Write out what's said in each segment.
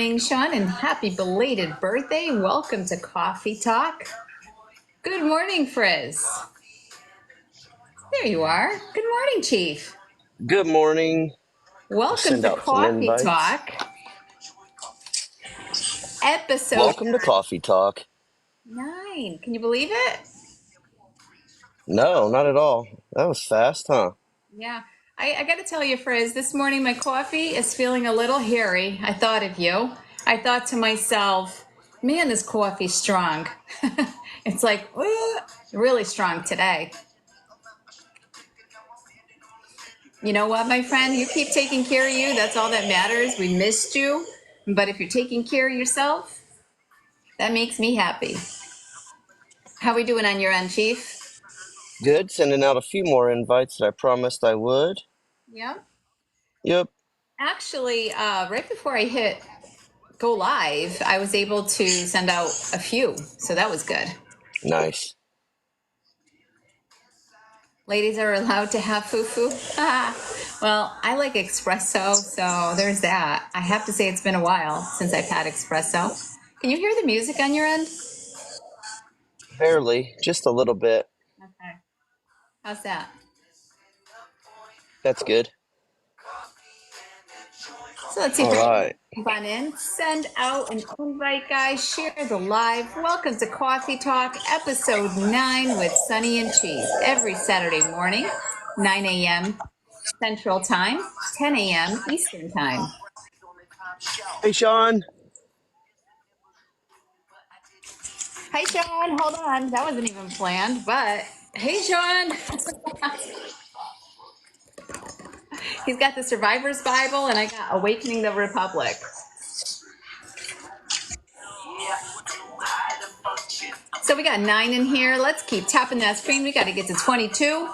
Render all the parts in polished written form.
Sean, and happy belated birthday. Welcome to Coffee Talk. Good morning, Frizz. There you are. Good morning, Chief. Good morning. I'll Welcome send to out some Coffee invites. Talk, episode Welcome to Coffee Talk. 9. Can you believe it? No, not at all. That was fast, huh? Yeah. I got to tell you, Frizz, this morning my coffee is feeling a little hairy. I thought of you. I thought to myself, man, this coffee's strong. It's like, really strong today. You know what, my friend? You keep taking care of you. That's all that matters. We missed you. But if you're taking care of yourself, that makes me happy. How we doing on your end, Chief? Good. Sending out a few more invites that I promised I would. Yeah. Yep. Actually, right before I hit go live, I was able to send out a few. So that was good. Nice. Ladies are allowed to have foo-foo. Well, I like espresso, so there's that. I have to say it's been a while since I've had espresso. Can you hear the music on your end? Barely. Just a little bit. Okay. How's that? That's good. So let's see if All we can right. jump on in. Send out an invite, guys. Share the live. Welcome to Coffee Talk, episode 9 with Sunny and Cheese. Every Saturday morning, 9 a.m. Central Time, 10 a.m. Eastern Time. Hey, Sean. Hi, Sean. Hold on. That wasn't even planned, but hey, Sean. He's got the Survivor's Bible, and I got Awakening the Republic. So we got 9 in here. Let's keep tapping that screen. We got to get to 22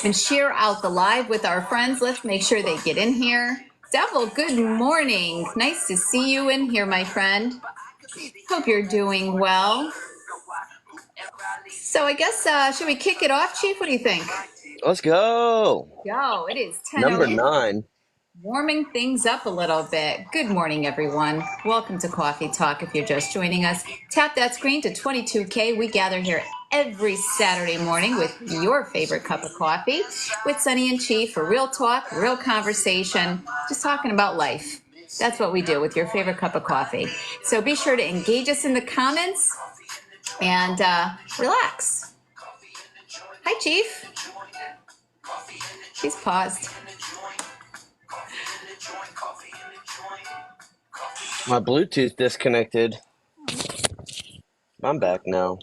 and share out the live with our friends. Let's make sure they get in here. Devil, good morning. Nice to see you in here, my friend. Hope you're doing well. So I guess, should we kick it off, Chief? What do you think? Let's go. Go. It is Number 10:08. 9. Warming things up a little bit. Good morning, everyone. Welcome to Coffee Talk. If you're just joining us, tap that screen to 22K. We gather here every Saturday morning with your favorite cup of coffee with Sunny and Chief for real talk, real conversation, just talking about life. That's what we do with your favorite cup of coffee. So be sure to engage us in the comments and relax. Hi, Chief. He's paused. My Bluetooth disconnected. I'm back now.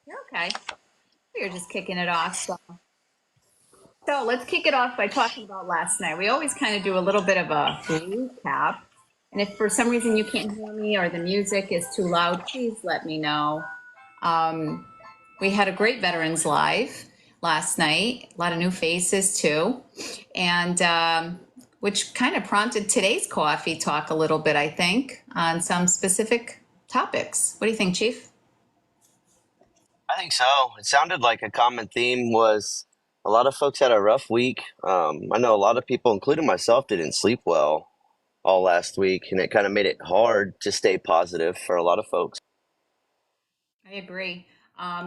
You're okay. We were just kicking it off. So let's kick it off by talking about last night. We always kind of do a little bit of a recap. And if for some reason you can't hear me or the music is too loud, please let me know. We had a great Veterans Live last night, a lot of new faces too, and which kind of prompted today's coffee talk a little bit, I think, on some specific topics. What do you think, Chief? I think so. It sounded like a common theme was a lot of folks had a rough week. I know a lot of people, including myself, didn't sleep well all last week, and it kind of made it hard to stay positive for a lot of folks. I agree.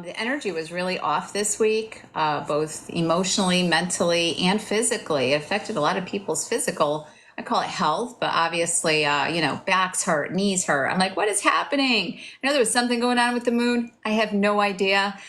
The energy was really off this week, both emotionally, mentally, and physically. It affected a lot of people's physical, I call it health, but obviously, backs hurt, knees hurt. I'm like, what is happening? I know there was something going on with the moon. I have no idea.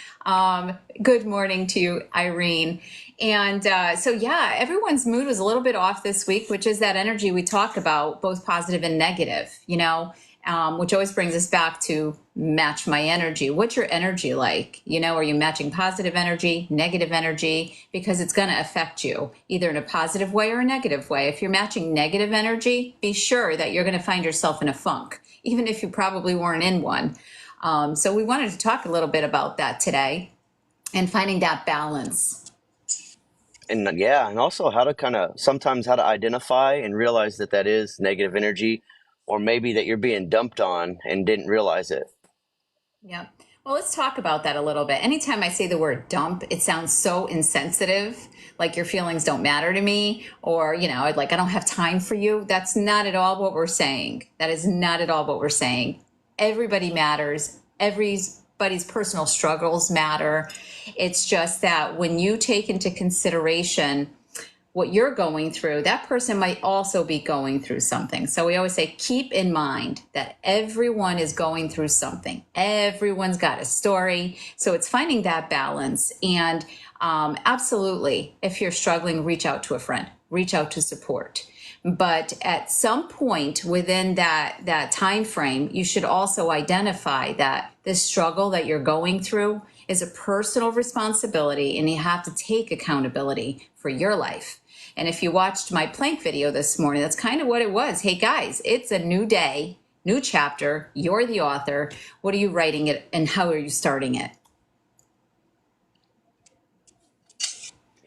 Good morning to you, Irene. And everyone's mood was a little bit off this week, which is that energy we talk about, both positive and negative, which always brings us back to match my energy. What's your energy like? Are you matching positive energy, negative energy? Because it's going to affect you either in a positive way or a negative way. If you're matching negative energy, be sure that you're going to find yourself in a funk, even if you probably weren't in one. So we wanted to talk a little bit about that today and finding that balance. And yeah, and also how to sometimes how to identify and realize that that is negative energy, or maybe that you're being dumped on and didn't realize it. Yeah. Well, let's talk about that a little bit. Anytime I say the word dump, it sounds so insensitive, like your feelings don't matter to me, or, like I don't have time for you. That's not at all what we're saying. That is not at all what we're saying. Everybody matters. Everybody's personal struggles matter. It's just that when you take into consideration what you're going through, that person might also be going through something. So we always say, keep in mind that everyone is going through something. Everyone's got a story. So it's finding that balance. And absolutely, if you're struggling, reach out to a friend, reach out to support. But at some point within that time frame, you should also identify that this struggle that you're going through is a personal responsibility, and you have to take accountability for your life. And if you watched my plank video this morning, that's kind of what it was. Hey guys, it's a new day, new chapter. You're the author. What are you writing it, and how are you starting it?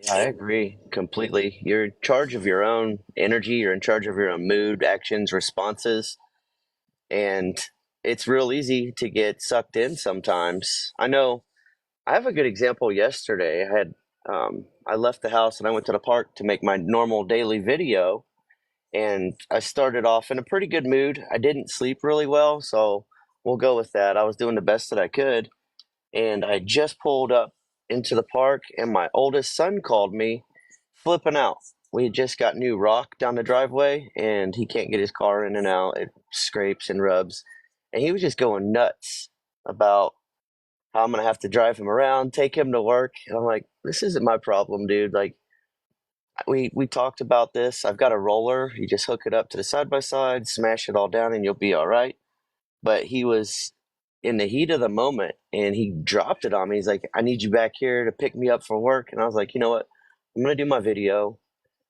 Yeah, I agree completely. You're in charge of your own energy, you're in charge of your own mood, actions, responses, and it's real easy to get sucked in sometimes. I know I have a good example yesterday. I left the house and I went to the park to make my normal daily video, and I started off in a pretty good mood. I didn't sleep really well, so we'll go with that. I was doing the best that I could, and I just pulled up into the park, and my oldest son called me, flipping out. We had just got new rock down the driveway, and he can't get his car in and out. It scrapes and rubs, and he was just going nuts about how I'm gonna have to drive him around, take him to work. And I'm like, this isn't my problem, dude. Like we talked about this. I've got a roller. You just hook it up to the side by side, smash it all down, and you'll be all right. But he was in the heat of the moment, and he dropped it on me. He's like, I need you back here to pick me up for work. And I was like, you know what? I'm gonna do my video.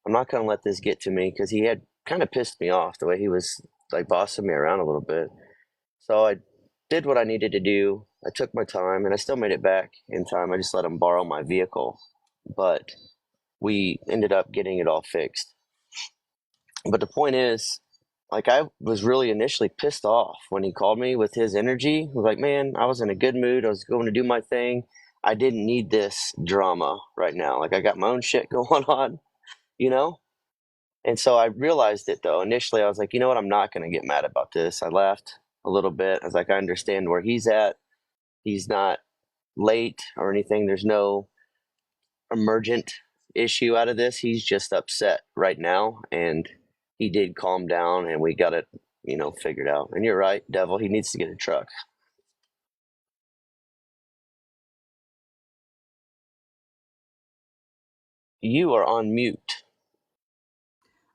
I'm not gonna let this get to me, because he had kind of pissed me off the way he was like bossing me around a little bit. So I did what I needed to do. I took my time, and I still made it back in time. I just let him borrow my vehicle, but we ended up getting it all fixed. But the point is, like, I was really initially pissed off when he called me with his energy. He was like, man, I was in a good mood. I was going to do my thing. I didn't need this drama right now. Like, I got my own shit going on, you know? And so I realized it though. Initially, I was like, you know what? I'm not going to get mad about this. I laughed a little bit. I was like, I understand where he's at. He's not late or anything. There's no emergent issue out of this. He's just upset right now, and he did calm down, and we got it, figured out. And you're right, Devil. He needs to get a truck. You are on mute.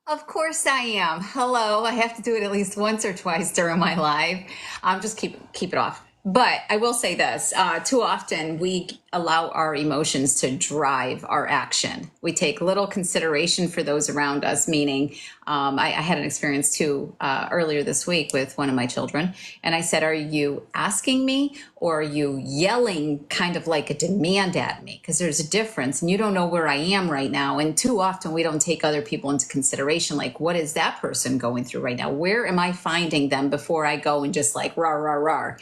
Of course I am. Hello. I have to do it at least once or twice during my live. Just keep it off. But I will say this: too often we allow our emotions to drive our action. We take little consideration for those around us. Meaning, I had an experience too earlier this week with one of my children, and I said, "Are you asking me, or are you yelling, kind of like a demand at me? Because there's a difference, and you don't know where I am right now." And too often we don't take other people into consideration. Like, what is that person going through right now? Where am I finding them before I go and just like rah rah rah?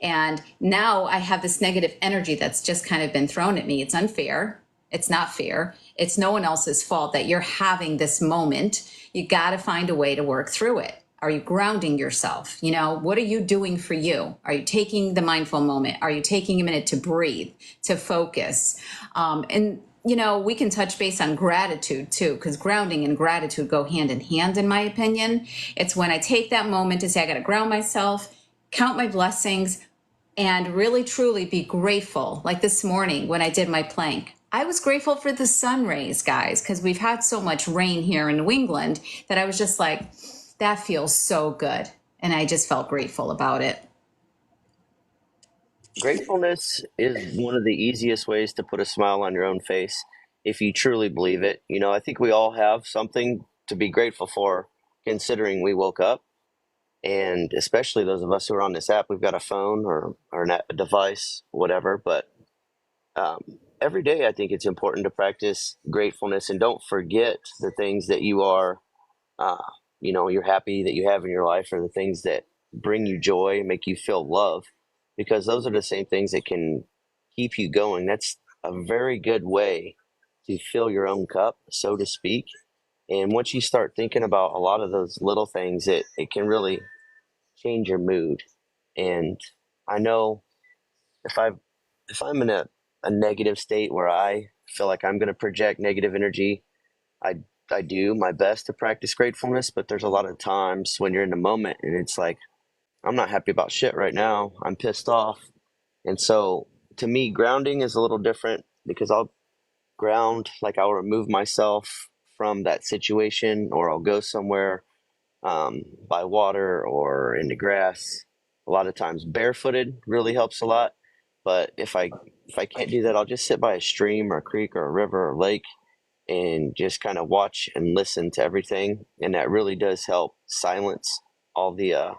And now I have this negative energy that's just kind of been thrown at me. It's unfair. It's not fair. It's no one else's fault that you're having this moment. You got to find a way to work through it. Are you grounding yourself? What are you doing for you? Are you taking the mindful moment? Are you taking a minute to breathe, to focus? And we can touch base on gratitude too, because grounding and gratitude go hand in hand, in my opinion. It's when I take that moment to say, I got to ground myself, count my blessings, and really truly be grateful. Like this morning when I did my plank, I was grateful for the sun rays, guys, because we've had so much rain here in New England that I was just like, that feels so good. And I just felt grateful about it. Gratefulness is one of the easiest ways to put a smile on your own face if you truly believe it. I think we all have something to be grateful for, considering we woke up. And especially those of us who are on this app, we've got a phone or a device, whatever. But every day, I think it's important to practice gratefulness, and don't forget the things that you are, uh, you're happy that you have in your life, or the things that bring you joy, make you feel love. because those are the same things that can keep you going. That's a very good way to fill your own cup, so to speak. And once you start thinking about a lot of those little things, it can really change your mood. And I know if I if I'm in a negative state where I feel like I'm going to project negative energy, I I do my best to practice gratefulness, but there's a lot of times when you're in the moment and it's like I'm not happy about shit right now. I'm pissed off. And so to me grounding is a little different because I'll ground, like I'll remove myself from that situation or I'll go somewhere by water or in the grass. A lot of times barefooted really helps a lot. But if I can't do that, I'll just sit by a stream or a creek or a river or lake and just kind of watch and listen to everything. And that really does help silence all the uh,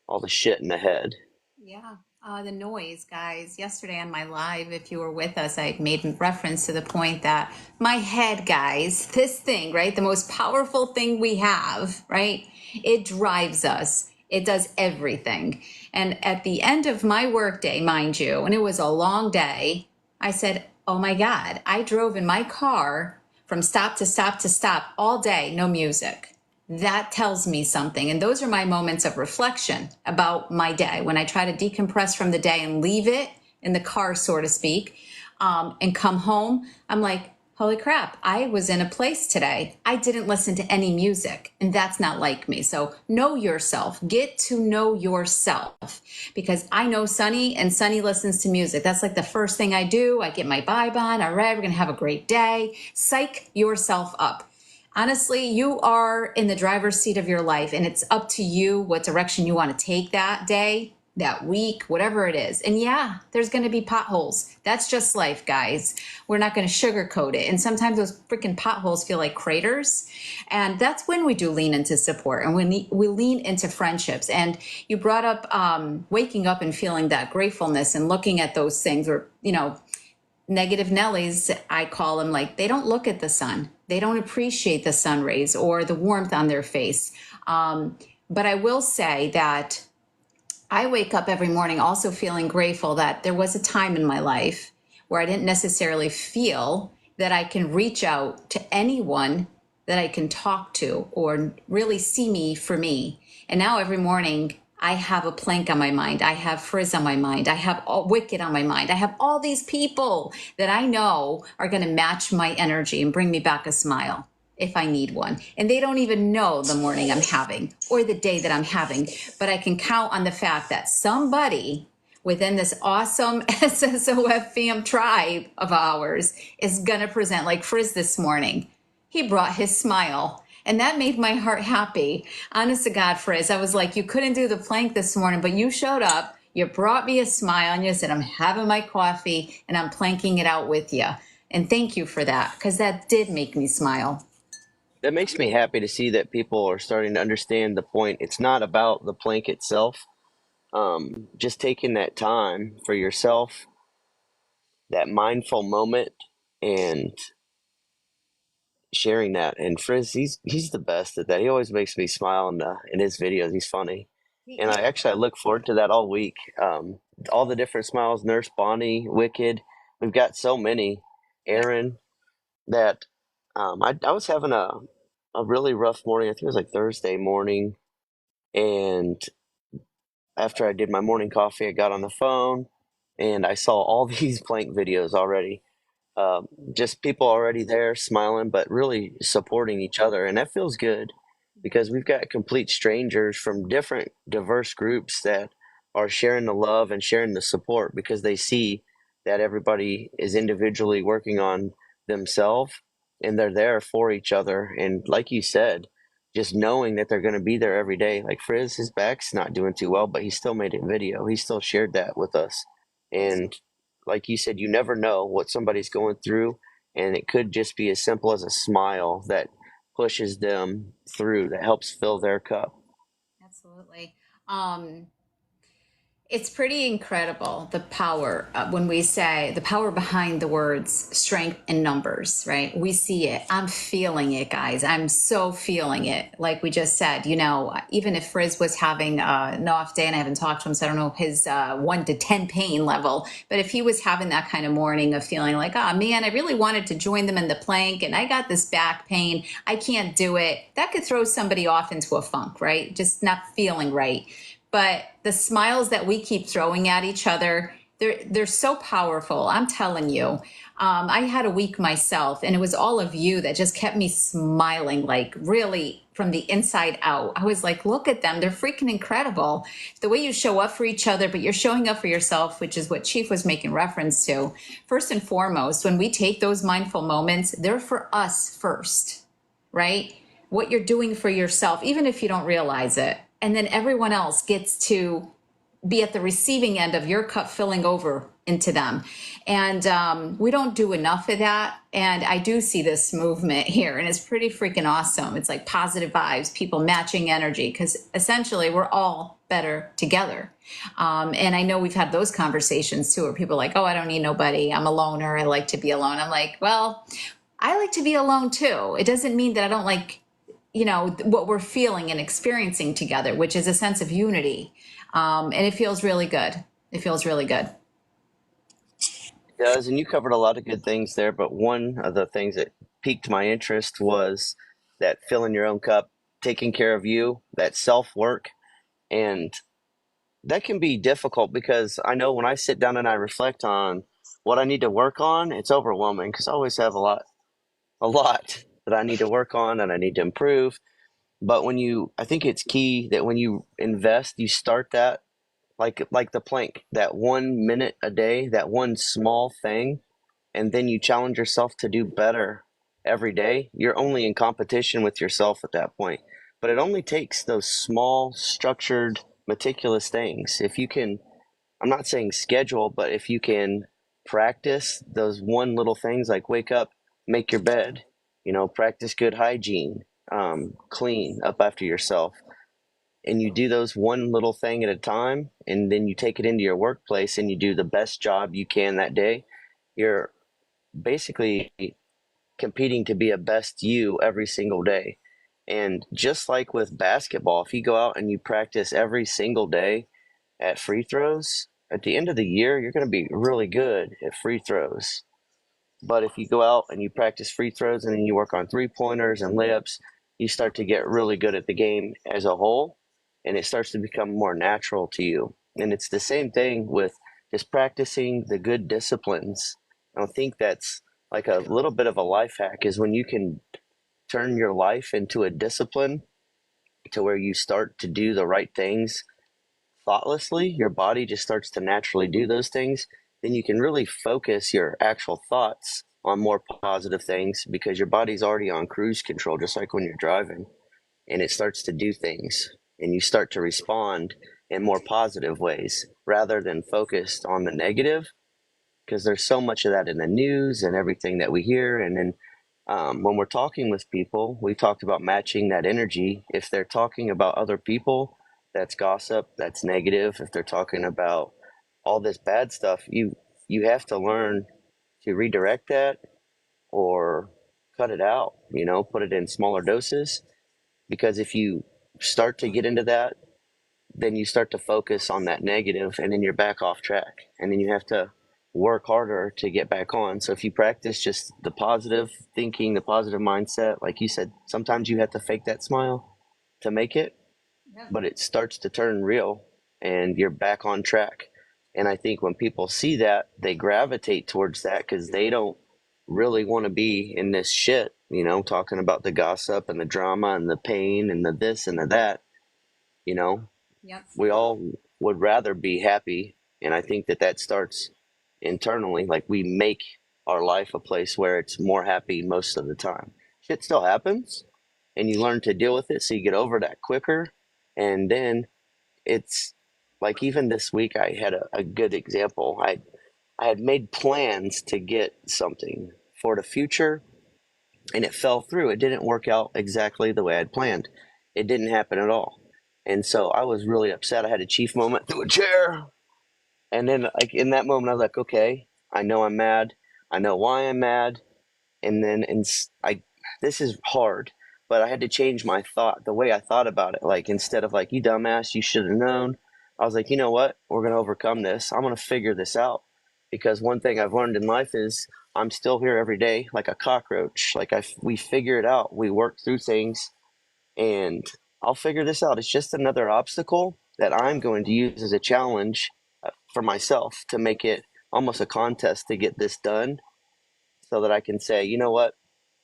all the shit in the head. Yeah, the noise, guys. Yesterday on my live, if you were with us, I made reference to the point that my head, guys, this thing, right, the most powerful thing we have, right, it drives us. It does everything. And at the end of my workday, mind you, and it was a long day, I said, oh my God, I drove in my car from stop to stop to stop all day, no music. That tells me something. And those are my moments of reflection about my day when I try to decompress from the day and leave it in the car, so to speak, and come home. I'm like, holy crap, I was in a place today. I didn't listen to any music, and that's not like me. So know yourself, get to know yourself, because I know Sunny, and Sunny listens to music. That's like the first thing I do. I get my vibe on. All right, we're going to have a great day. Psych yourself up. Honestly, you are in the driver's seat of your life, and it's up to you what direction you want to take that day, that week, whatever it is. And yeah, there's going to be potholes. That's just life, guys. We're not going to sugarcoat it. And sometimes those freaking potholes feel like craters. And that's when we do lean into support and we lean into friendships. And you brought up waking up and feeling that gratefulness and looking at those things, or, negative Nellies, I call them, like they don't look at the sun. They don't appreciate the sun rays or the warmth on their face. But I will say that I wake up every morning also feeling grateful that there was a time in my life where I didn't necessarily feel that I can reach out to anyone that I can talk to or really see me for me. And now every morning I have a plank on my mind. I have Frizz on my mind. I have Wicked on my mind. I have all these people that I know are going to match my energy and bring me back a smile if I need one. And they don't even know the morning I'm having or the day that I'm having, but I can count on the fact that somebody within this awesome SSOF fam tribe of ours is going to present, like Frizz this morning. He brought his smile. And that made my heart happy. Honest to God, Frizz, I was like, you couldn't do the plank this morning, but you showed up. You brought me a smile and you said, I'm having my coffee and I'm planking it out with you. And thank you for that, because that did make me smile. That makes me happy to see that people are starting to understand the point. It's not about the plank itself. Just taking that time for yourself, that mindful moment, and sharing that. And Frizz, he's the best at that. He always makes me smile in his videos. He's funny, and I look forward to that all week. All the different smiles. Nurse Bonnie, Wicked. We've got so many. Yep. Aaron. That I was having a really rough morning. I think it was like Thursday morning, and after I did my morning coffee, I got on the phone and I saw all these plank videos already. Just people already there smiling, but really supporting each other. And that feels good because we've got complete strangers from different diverse groups that are sharing the love and sharing the support because they see that everybody is individually working on themselves and they're there for each other. And like you said, just knowing that they're going to be there every day. Like Frizz, his back's not doing too well, but he still made a video. He still shared that with us. And like you said, you never know what somebody's going through, and it could just be as simple as a smile that pushes them through, that helps fill their cup. Absolutely. Um, It's pretty incredible the power when we say the power behind the words strength in numbers, right? We see it. I'm feeling it, guys. I'm so feeling it. Like we just said, even if Frizz was having an off day and I haven't talked to him, so I don't know his 1 to 10 pain level, but if he was having that kind of morning of feeling like, oh man, I really wanted to join them in the plank and I got this back pain, I can't do it, that could throw somebody off into a funk, right? Just not feeling right. But the smiles that we keep throwing at each other, they're so powerful. I'm telling you. I had a week myself, and it was all of you that just kept me smiling, like really from the inside out. I was like, look at them. They're freaking incredible. The way you show up for each other, but you're showing up for yourself, which is what Chief was making reference to. First and foremost, when we take those mindful moments, they're for us first, right? What you're doing for yourself, even if you don't realize it. And then everyone else gets to be at the receiving end of your cup filling over into them. And we don't do enough of that. And I do see this movement here, and it's pretty freaking awesome. It's like positive vibes, people matching energy, because essentially we're all better together. And I know we've had those conversations too, where people are like, oh, I don't need nobody. I'm a loner. I like to be alone. I'm like, well, I like to be alone too. It doesn't mean that I don't like what we're feeling and experiencing together, which is a sense of unity. And it feels really good. It feels really good. It does, and you covered a lot of good things there, but one of the things that piqued my interest was that filling your own cup, taking care of you, that self work. And that can be difficult because I know when I sit down and I reflect on what I need to work on, it's overwhelming because I always have a lot that I need to work on and I need to improve. But I think it's key that when you invest, you start that like the plank, that 1 minute a day, that one small thing, and then you challenge yourself to do better every day. You're only in competition with yourself at that point. But it only takes those small, structured, meticulous things. If you can, I'm not saying schedule, but if you can practice those one little things like wake up, make your bed, practice good hygiene, clean up after yourself, and you do those one little thing at a time, and then you take it into your workplace and you do the best job you can that day, you're basically competing to be a best you every single day. And just like with basketball, if you go out and you practice every single day at free throws, at the end of the year, you're going to be really good at free throws. But if you go out and you practice free throws and then you work on 3 pointers and layups, you start to get really good at the game as a whole, and it starts to become more natural to you. And it's the same thing with just practicing the good disciplines. I think that's like a little bit of a life hack is when you can turn your life into a discipline to where you start to do the right things thoughtlessly, your body just starts to naturally do those things, then you can really focus your actual thoughts on more positive things because your body's already on cruise control, just like when you're driving, and it starts to do things and you start to respond in more positive ways rather than focused on the negative because there's so much of that in the news and everything that we hear. And then when we're talking with people, we talked about matching that energy. If they're talking about other people, that's gossip, that's negative. If they're talking about all this bad stuff, you have to learn to redirect that or cut it out, put it in smaller doses. Because if you start to get into that, then you start to focus on that negative and then you're back off track. And then you have to work harder to get back on. So if you practice just the positive thinking, the positive mindset, like you said, sometimes you have to fake that smile to make it, Yep. but it starts to turn real and you're back on track. And I think when people see that, they gravitate towards that because they don't really want to be in this shit, talking about the gossip and the drama and the pain and the this and the that, you know, Yep. we all would rather be happy. And I think that starts internally. Like we make our life a place where it's more happy most of the time. Shit still happens and you learn to deal with it. So you get over that quicker. And then it's like even this week, I had a good example. I had made plans to get something for the future and it fell through. It didn't work out exactly the way I'd planned. It didn't happen at all. And so I was really upset. I had a chief moment through a chair. And then like in that moment, I was like, okay, I know I'm mad. I know why I'm mad. And then I this is hard, but I had to change my thought, the way I thought about it. Like instead of like, you dumbass, you should have known. I was like, you know what? We're gonna overcome this. I'm gonna figure this out. Because one thing I've learned in life is I'm still here every day like a cockroach. Like we figure it out. We work through things, and I'll figure this out. It's just another obstacle that I'm going to use as a challenge for myself to make it almost a contest to get this done so that I can say, you know what,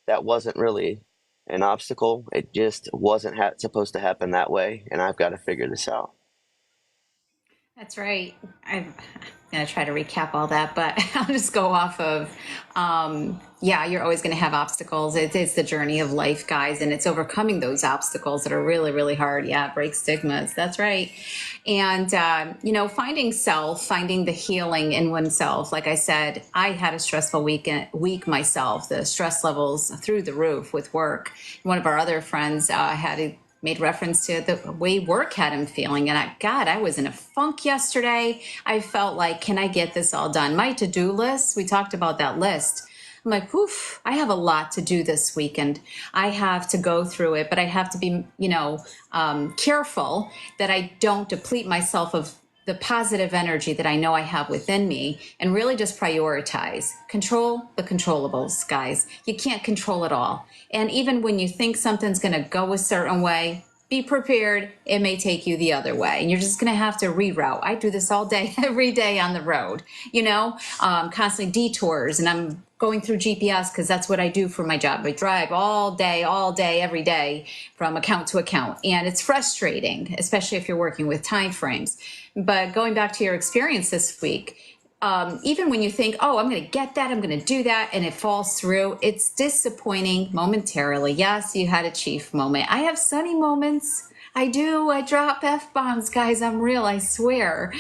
that wasn't really an obstacle. It just wasn't supposed to happen that way, and I've got to figure this out. That's right. I'm going to try to recap all that, but I'll just go off of, yeah, you're always going to have obstacles. It's the journey of life, guys, and it's overcoming those obstacles that are really, really hard. Yeah, break stigmas. That's right. And, finding self, finding the healing in oneself. Like I said, I had a stressful week myself. The stress levels through the roof with work. One of our other friends made reference to the way work had him feeling. And I was in a funk yesterday. I felt like, can I get this all done? My to-do list, we talked about that list. I'm like, oof, I have a lot to do this weekend. I have to go through it, but I have to be, careful that I don't deplete myself of the positive energy that I know I have within me and really just prioritize. Control the controllables, guys. You can't control it all. And even when you think something's going to go a certain way, be prepared. It may take you the other way. And you're just going to have to reroute. I do this all day, every day on the road, constantly detours. And I'm going through GPS because that's what I do for my job. I drive all day, every day from account to account. And it's frustrating, especially if you're working with time frames. But going back to your experience this week, even when you think, oh, I'm going to get that, I'm going to do that, and it falls through, it's disappointing momentarily. Yes, you had a chief moment. I have sunny moments. I do. I drop F-bombs, guys. I'm real, I swear.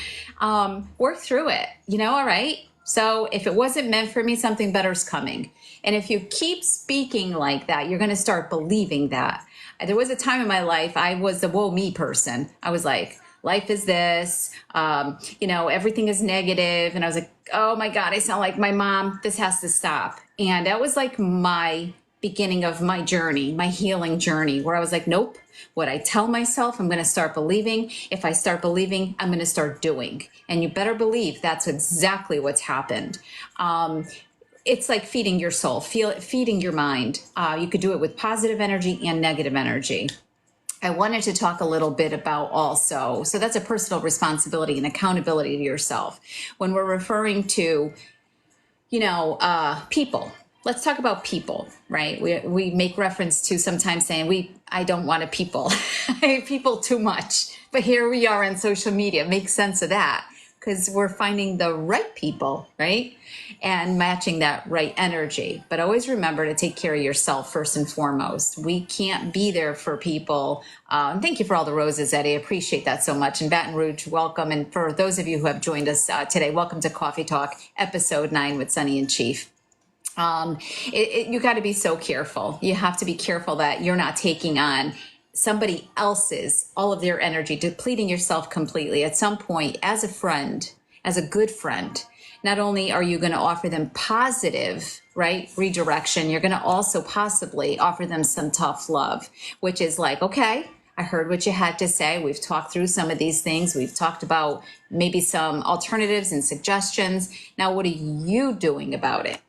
Work through it, all right? So if it wasn't meant for me, something better's coming. And if you keep speaking like that, you're going to start believing that. There was a time in my life, I was the woe me person. I was like, life is this, everything is negative. And I was like, oh my God, I sound like my mom. This has to stop. And that was like my beginning of my journey, my healing journey, where I was like, nope, what I tell myself, I'm going to start believing. If I start believing, I'm going to start doing. And you better believe that's exactly what's happened. It's like feeding your soul, feeding your mind. You could do it with positive energy and negative energy. I wanted to talk a little bit about also, so that's a personal responsibility and accountability to yourself. When we're referring to, people, let's talk about people, right? We make reference to sometimes saying I don't want to people, I hate people too much. But here we are on social media, make sense of that because we're finding the right people, right? And matching that right energy. But always remember to take care of yourself first and foremost. We can't be there for people. And thank you for all the roses, Eddie. I appreciate that so much. And Baton Rouge, welcome. And for those of you who have joined us today, welcome to Cawfee Talk, episode 9 with Sunny and Chief. You got to be so careful. You have to be careful that you're not taking on somebody else's, all of their energy, depleting yourself completely. At some point, as a friend, as a good friend, not only are you going to offer them positive, right, redirection, you're going to also possibly offer them some tough love, which is like, okay, I heard what you had to say. We've talked through some of these things. We've talked about maybe some alternatives and suggestions. Now, what are you doing about it?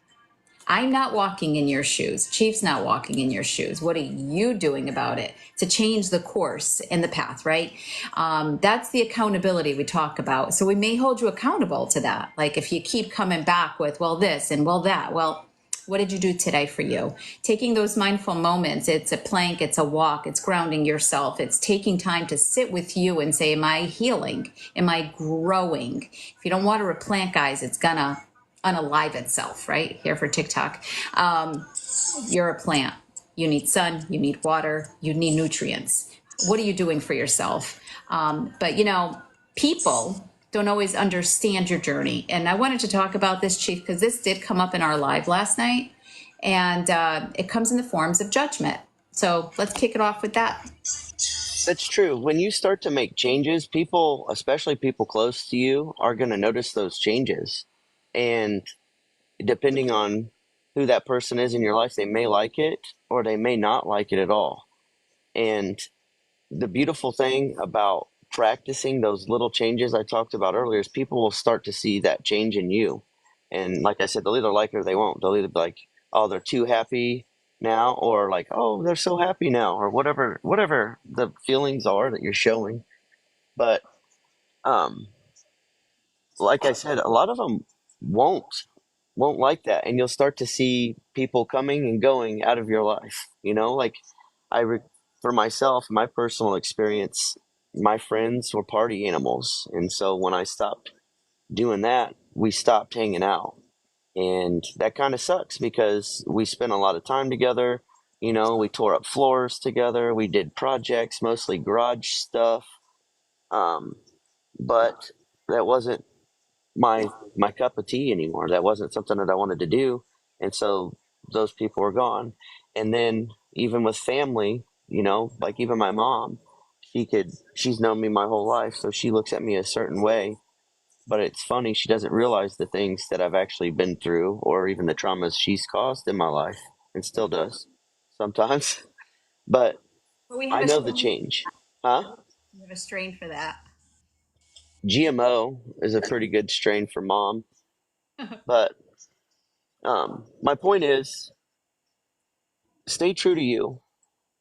I'm not walking in your shoes. Chief's not walking in your shoes. What are you doing about it to change the course and the path, right? That's the accountability we talk about. So we may hold you accountable to that. Like if you keep coming back with, well, this and well, that, well, what did you do today for you? Taking those mindful moments, it's a plank, it's a walk, it's grounding yourself. It's taking time to sit with you and say, am I healing? Am I growing? If you don't water a plant, guys, it's gonna unalive itself, right? Here for Tik Tok. You're a plant. You need sun, you need water, you need nutrients. What are you doing for yourself? But people don't always understand your journey. And I wanted to talk about this, Chief, because this did come up in our live last night. And it comes in the forms of judgment. So let's kick it off with that. That's true. When you start to make changes, people, especially people close to you, are going to notice those changes. And depending on who that person is in your life, they may like it or they may not like it at all. And the beautiful thing about practicing those little changes I talked about earlier is people will start to see that change in you. And like I said, they'll either like it or they won't. They'll either be like, oh, they're too happy now, or like, oh, they're so happy now, or whatever the feelings are that you're showing. But um, like I said, a lot of them won't won't like that, and you'll start to see people coming and going out of your life. Like I, re- for myself, my personal experience, my friends were party animals, and so when I stopped doing that, we stopped hanging out, and that kind of sucks because we spent a lot of time together. We tore up floors together, we did projects, mostly garage stuff, um, but that wasn't my cup of tea anymore. That wasn't something that I wanted to do, and so those people were gone. And then even with family, like even my mom, she's known me my whole life, so she looks at me a certain way. But it's funny, she doesn't realize the things that I've actually been through, or even the traumas she's caused in my life, and still does sometimes. But But we have I a know the strain. change, huh? We have a strain for that. GMO is a pretty good strain for mom, but my point is stay true to you,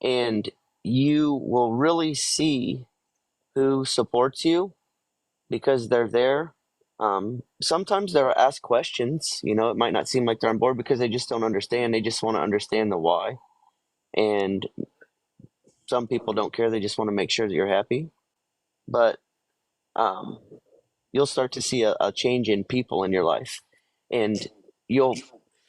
and you will really see who supports you because they're there. Sometimes they'll ask questions. It might not seem like they're on board because they just don't understand. They just want to understand the why. And some people don't care. They just want to make sure that you're happy. But um, you'll start to see a change in people in your life. And you'll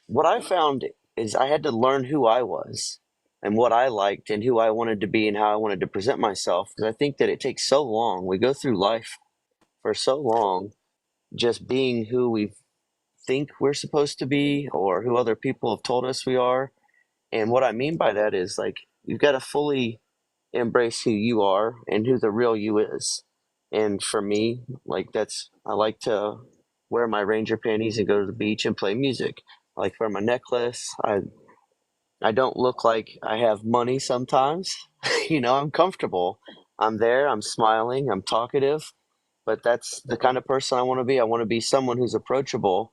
what I found is I had to learn who I was and what I liked and who I wanted to be and how I wanted to present myself, because I think that it takes so long. We go through life for so long just being who we think we're supposed to be or who other people have told us we are. And what I mean by that is like you've got to fully embrace who you are and who the real you is. And for me, like I like to wear my ranger panties and go to the beach and play music. I like wear my necklace. I don't look like I have money sometimes. I'm comfortable. I'm there, I'm smiling, I'm talkative, but that's the kind of person I want to be. I want to be someone who's approachable,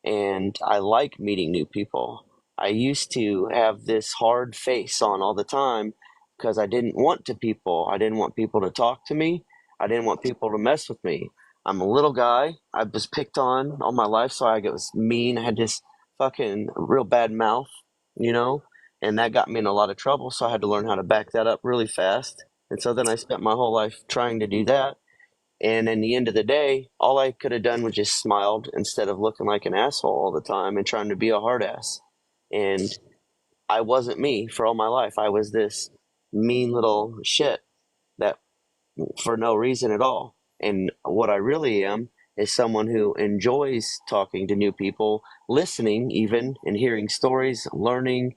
and I like meeting new people. I used to have this hard face on all the time because I didn't want people to talk to me. I didn't want people to mess with me. I'm a little guy. I was picked on all my life, so I was mean. I had this fucking real bad mouth, you know, and that got me in a lot of trouble. So I had to learn how to back that up really fast. And so then I spent my whole life trying to do that. And in the end of the day, all I could have done was just smiled instead of looking like an asshole all the time and trying to be a hard ass. And I wasn't me for all my life. I was this mean little shit that for no reason at all. And what I really am is someone who enjoys talking to new people, listening even, and hearing stories, learning,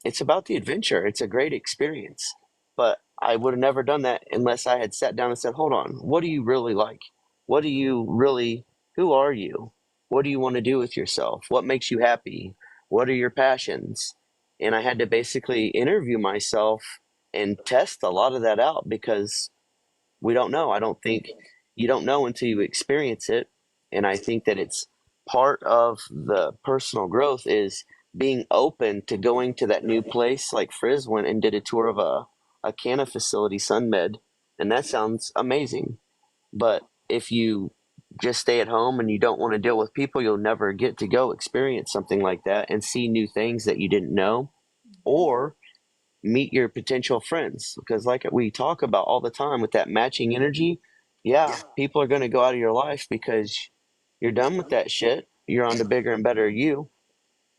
it's about the adventure. It's a great experience. But I would have never done that unless I had sat down and said, hold on, what do you really like? What do you really, who are you? What do you want to do with yourself? What makes you happy? What are your passions? And I had to basically interview myself and test a lot of that out because we don't know. I don't think you don't know until you experience it. And I think that it's part of the personal growth is being open to going to that new place. Like Frizz went and did a tour of a canna facility, SunMed, and that sounds amazing. But if you just stay at home and you don't want to deal with people, you'll never get to go experience something like that and see new things that you didn't know. Or meet your potential friends because like we talk about all the time with that matching energy, yeah, people are going to go out of your life because you're done with that shit, you're on to bigger and better you.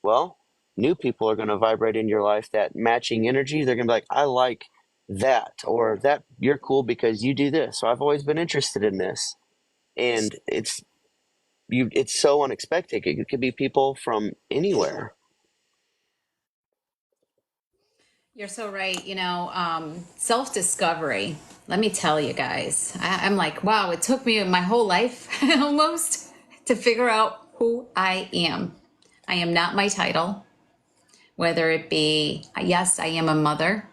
Well, new people are going to vibrate in your life that matching energy. They're going to be like, I like that, or that you're cool because you do this, so I've always been interested in this. And it's so unexpected. It could be people from anywhere. You're so right. Self discovery. Let me tell you guys, I'm like, wow, it took me my whole life almost to figure out who I am. I am not my title, whether it be, yes, I am a mother,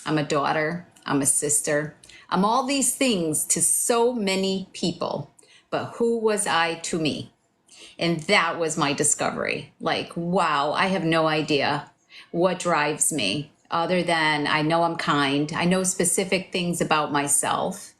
I'm a daughter, I'm a sister, I'm all these things to so many people. But who was I to me? And that was my discovery. Like, wow, I have no idea what drives me other than I know I'm kind. I know specific things about myself.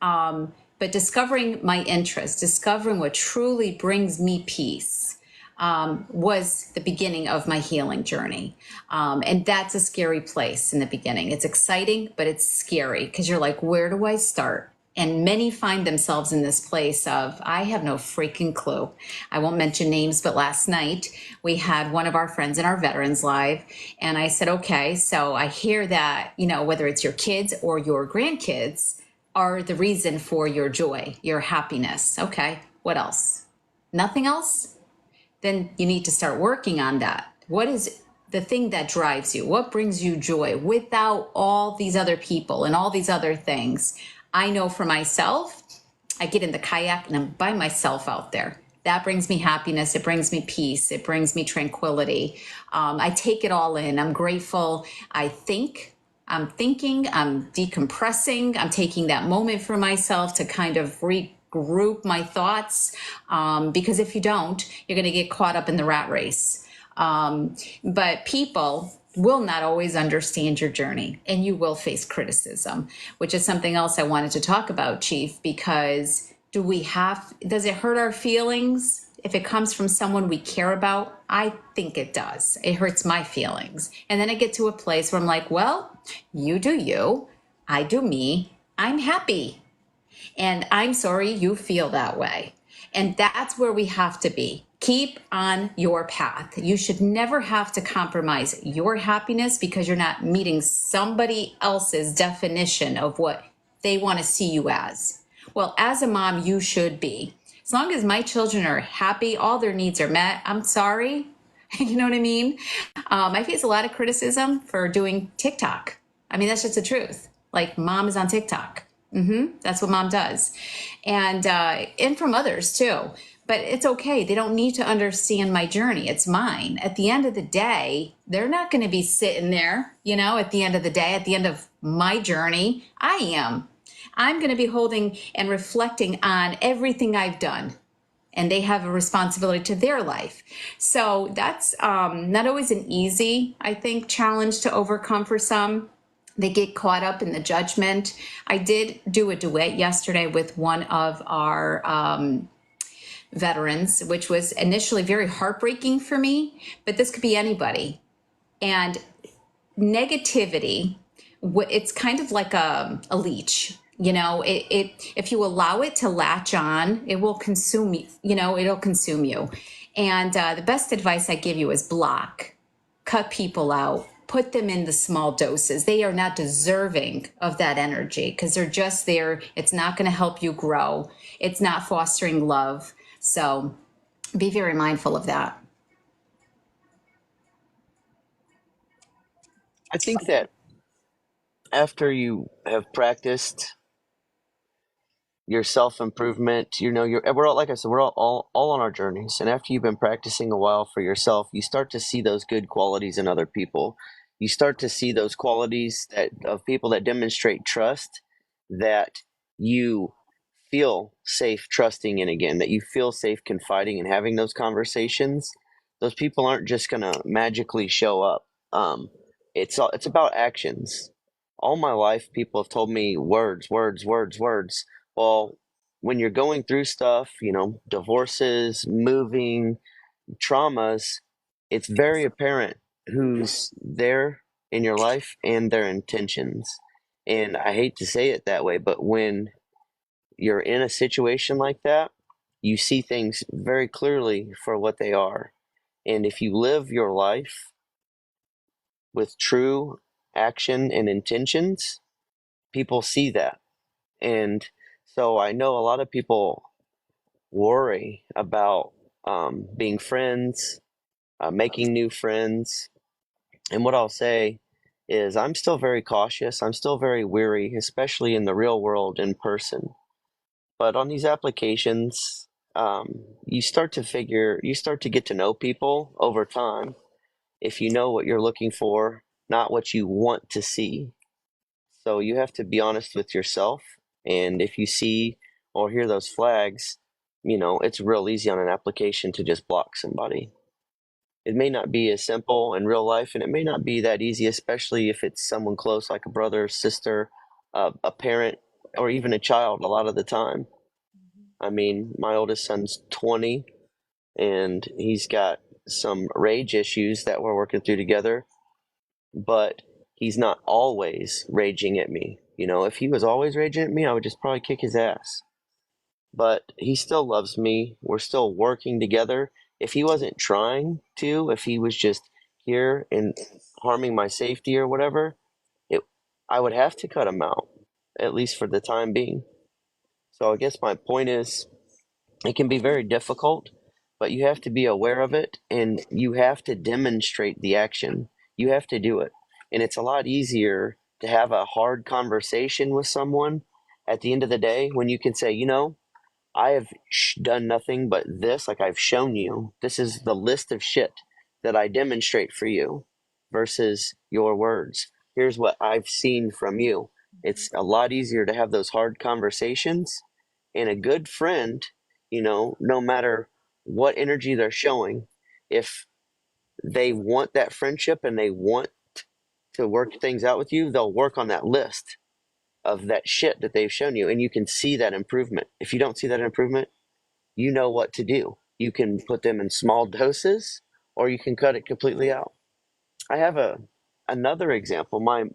But discovering my interest, discovering what truly brings me peace, was the beginning of my healing journey. And that's a scary place in the beginning. It's exciting, but it's scary because you're like, where do I start? And many find themselves in this place of, I have no freaking clue. I won't mention names, but last night we had one of our friends in our Veterans Live. And I said, okay, so I hear that, whether it's your kids or your grandkids are the reason for your joy, your happiness. Okay, what else? Nothing else? Then you need to start working on that. What is the thing that drives you? What brings you joy without all these other people and all these other things? I know for myself, I get in the kayak and I'm by myself out there. That brings me happiness. It brings me peace. It brings me tranquility. I take it all in. I'm grateful. I'm thinking, I'm decompressing. I'm taking that moment for myself to kind of regroup my thoughts. Because if you don't, you're going to get caught up in the rat race. But people will not always understand your journey and you will face criticism, which is something else I wanted to talk about, Chief, because does it hurt our feelings if it comes from someone we care about? I think it does. It hurts my feelings. And then I get to a place where I'm like, well, you do you, I do me, I'm happy. And I'm sorry you feel that way. And that's where we have to be. Keep on your path. You should never have to compromise your happiness because you're not meeting somebody else's definition of what they want to see you as. Well, as a mom, you should be. As long as my children are happy, all their needs are met, I'm sorry. You know what I mean? I face a lot of criticism for doing TikTok. I mean, that's just the truth. Like, mom is on TikTok. That's what mom does, and from others too. But it's okay. They don't need to understand my journey. It's mine. At the end of the day, they're not going to be sitting there. At the end of the day, at the end of my journey, I am. I'm going to be holding and reflecting on everything I've done. And they have a responsibility to their life. So that's not always an easy, I think, challenge to overcome for some. They get caught up in the judgment. I did do a duet yesterday with one of our veterans, which was initially very heartbreaking for me, but this could be anybody. And negativity, it's kind of like a leech. If you allow it to latch on, it will consume you. It'll consume you. And the best advice I give you is block, cut people out, put them in the small doses. They are not deserving of that energy because they're just there. It's not going to help you grow. It's not fostering love. So be very mindful of that. I think that after you have practiced your self improvement, we're all, like I said, we're all on our journeys. And after you've been practicing a while for yourself, you start to see those good qualities in other people. You start to see those qualities of people that demonstrate trust, that you feel safe trusting in again, that you feel safe confiding and having those conversations. Those people aren't just gonna magically show up. It's about actions. All my life, people have told me words, words, words, words. Well, when you're going through stuff, divorces, moving, traumas, it's very apparent who's there in your life and their intentions. And I hate to say it that way, but when you're in a situation like that, you see things very clearly for what they are. And if you live your life with true action and intentions, people see that. And so I know a lot of people worry about being friends, making new friends. And what I'll say is I'm still very cautious. I'm still very weary, especially in the real world in person. But on these applications, you start to get to know people over time if you know what you're looking for, not what you want to see. So you have to be honest with yourself. And if you see or hear those flags, it's real easy on an application to just block somebody. It may not be as simple in real life, and it may not be that easy, especially if it's someone close, like a brother, sister, a parent, or even a child, a lot of the time. I mean, my oldest son's 20, and he's got some rage issues that we're working through together, but he's not always raging at me. If he was always raging at me, I would just probably kick his ass. But he still loves me. We're still working together. If he wasn't trying to, if he was just here and harming my safety or whatever, it, I would have to cut him out, at least for the time being. So I guess my point is, it can be very difficult, but you have to be aware of it and you have to demonstrate the action. You have to do it. And it's a lot easier to have a hard conversation with someone at the end of the day when you can say, I have done nothing but this, like I've shown you. This is the list of shit that I demonstrate for you versus your words. Here's what I've seen from you. It's a lot easier to have those hard conversations. And a good friend, no matter what energy they're showing, if they want that friendship and they want to work things out with you, they'll work on that list of that shit that they've shown you, and you can see that improvement. If you don't see that improvement, you know what to do. You can put them in small doses, or you can cut it completely out. I have another example. My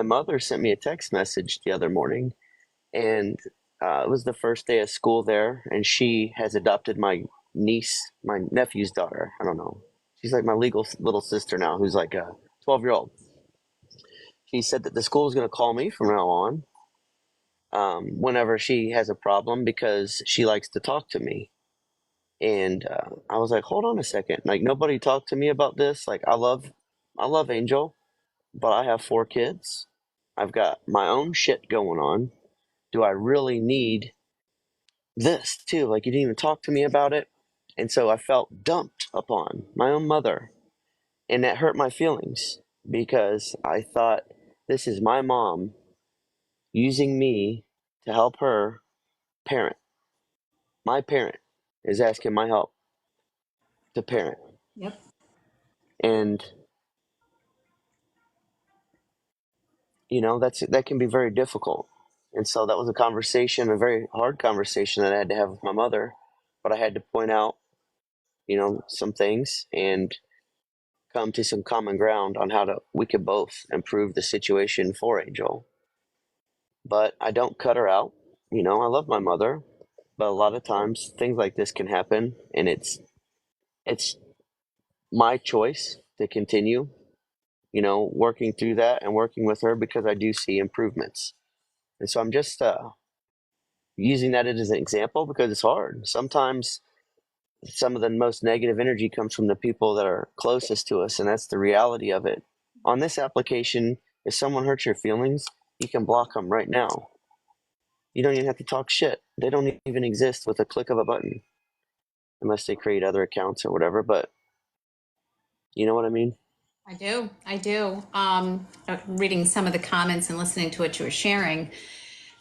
mother sent me a text message the other morning, and it was the first day of school there, and she has adopted my my nephew's daughter. I don't know. She's like my legal little sister now, who's like a 12-year-old. She said that the school is going to call me from now on, whenever she has a problem, because she likes to talk to me. And I was like, hold on a second. Like, nobody talked to me about this. Like, I love Angel, but I have 4 kids. I've got my own shit going on. Do I really need this too? Like, you didn't even talk to me about it. And so I felt dumped upon my own mother. And that hurt my feelings because I thought, this is my mom using me to help her parent. My parent is asking my help to parent. Yep. And that can be very difficult. And so that was a conversation, a very hard conversation that I had to have with my mother. But I had to point out, some things and come to some common ground on how we could both improve the situation for Angel. But I don't cut her out. I love my mother, but a lot of times things like this can happen, and it's my choice to continue, working through that and working with her because I do see improvements. And so I'm just using that as an example because it's hard. Sometimes some of the most negative energy comes from the people that are closest to us, and that's the reality of it. On this application, if someone hurts your feelings, you can block them right now. You don't even have to talk shit. They don't even exist with a click of a button, unless they create other accounts or whatever. But you know what I mean? I do. I do. Reading some of the comments and listening to what you were sharing,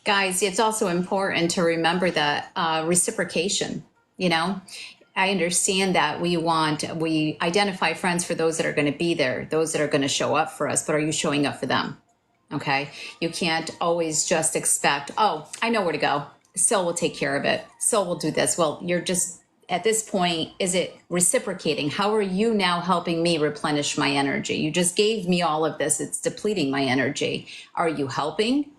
guys, it's also important to remember that reciprocation, you know, I understand that we identify friends for those that are going to be there, those that are going to show up for us, but are you showing up for them? Okay. You can't always just expect, oh, I know where to go. Sil will take care of it. Sil will do this. Well, you're just, at this point, is it reciprocating? How are you now helping me replenish my energy? You just gave me all of this. It's depleting my energy. Are you helping?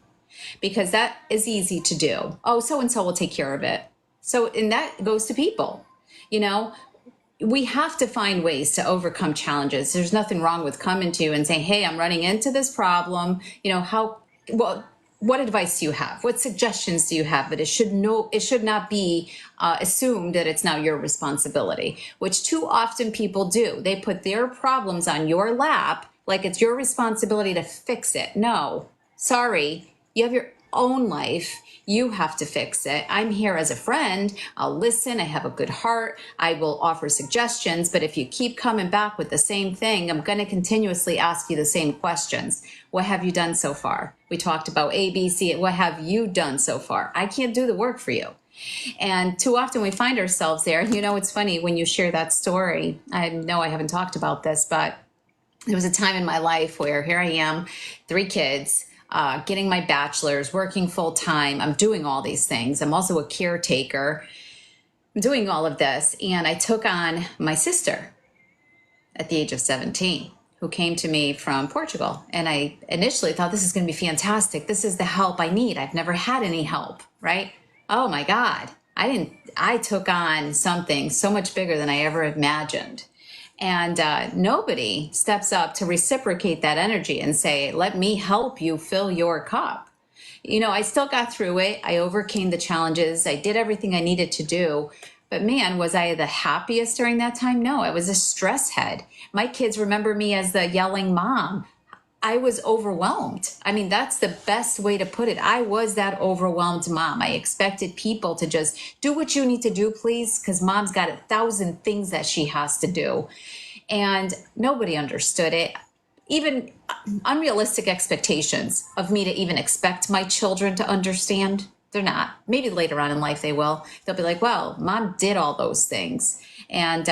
Because that is easy to do. Oh, so and so will take care of it. So, and that goes to people, you know, we have to find ways to overcome challenges. There's nothing wrong with coming to you and saying, hey, I'm running into this problem. You know, what advice do you have? What suggestions do you have? But it should not be assumed that it's now your responsibility, which too often people do. They put their problems on your lap like it's your responsibility to fix it. No, sorry, you have your own life. You have to fix it. I'm here as a friend. I'll listen. I have a good heart. I will offer suggestions. But if you keep coming back with the same thing, I'm going to continuously ask you the same questions. What have you done so far? We talked about A, B, C. What have you done so far? I can't do the work for you. And too often we find ourselves there. You know, it's funny when you share that story. I know I haven't talked about this, but there was a time in my life where here I am, 3 kids, getting my bachelor's, working full time. I'm doing all these things. I'm also a caretaker. I'm doing all of this. And I took on my sister at the age of 17, who came to me from Portugal. And I initially thought this is going to be fantastic. This is the help I need. I've never had any help, right? Oh my God. I took on something so much bigger than I ever imagined. And nobody steps up to reciprocate that energy and say, let me help you fill your cup. You know, I still got through it. I overcame the challenges. I did everything I needed to do. But man, was I the happiest during that time? No, I was a stress head. My kids remember me as the yelling mom. I was overwhelmed. I mean, that's the best way to put it. I was that overwhelmed mom. I expected people to just do what you need to do, please, because mom's got 1,000 things that she has to do. And nobody understood it. Even unrealistic expectations of me to even expect my children to understand. They're not. Maybe later on in life they will. They'll be like, well, mom did all those things. And,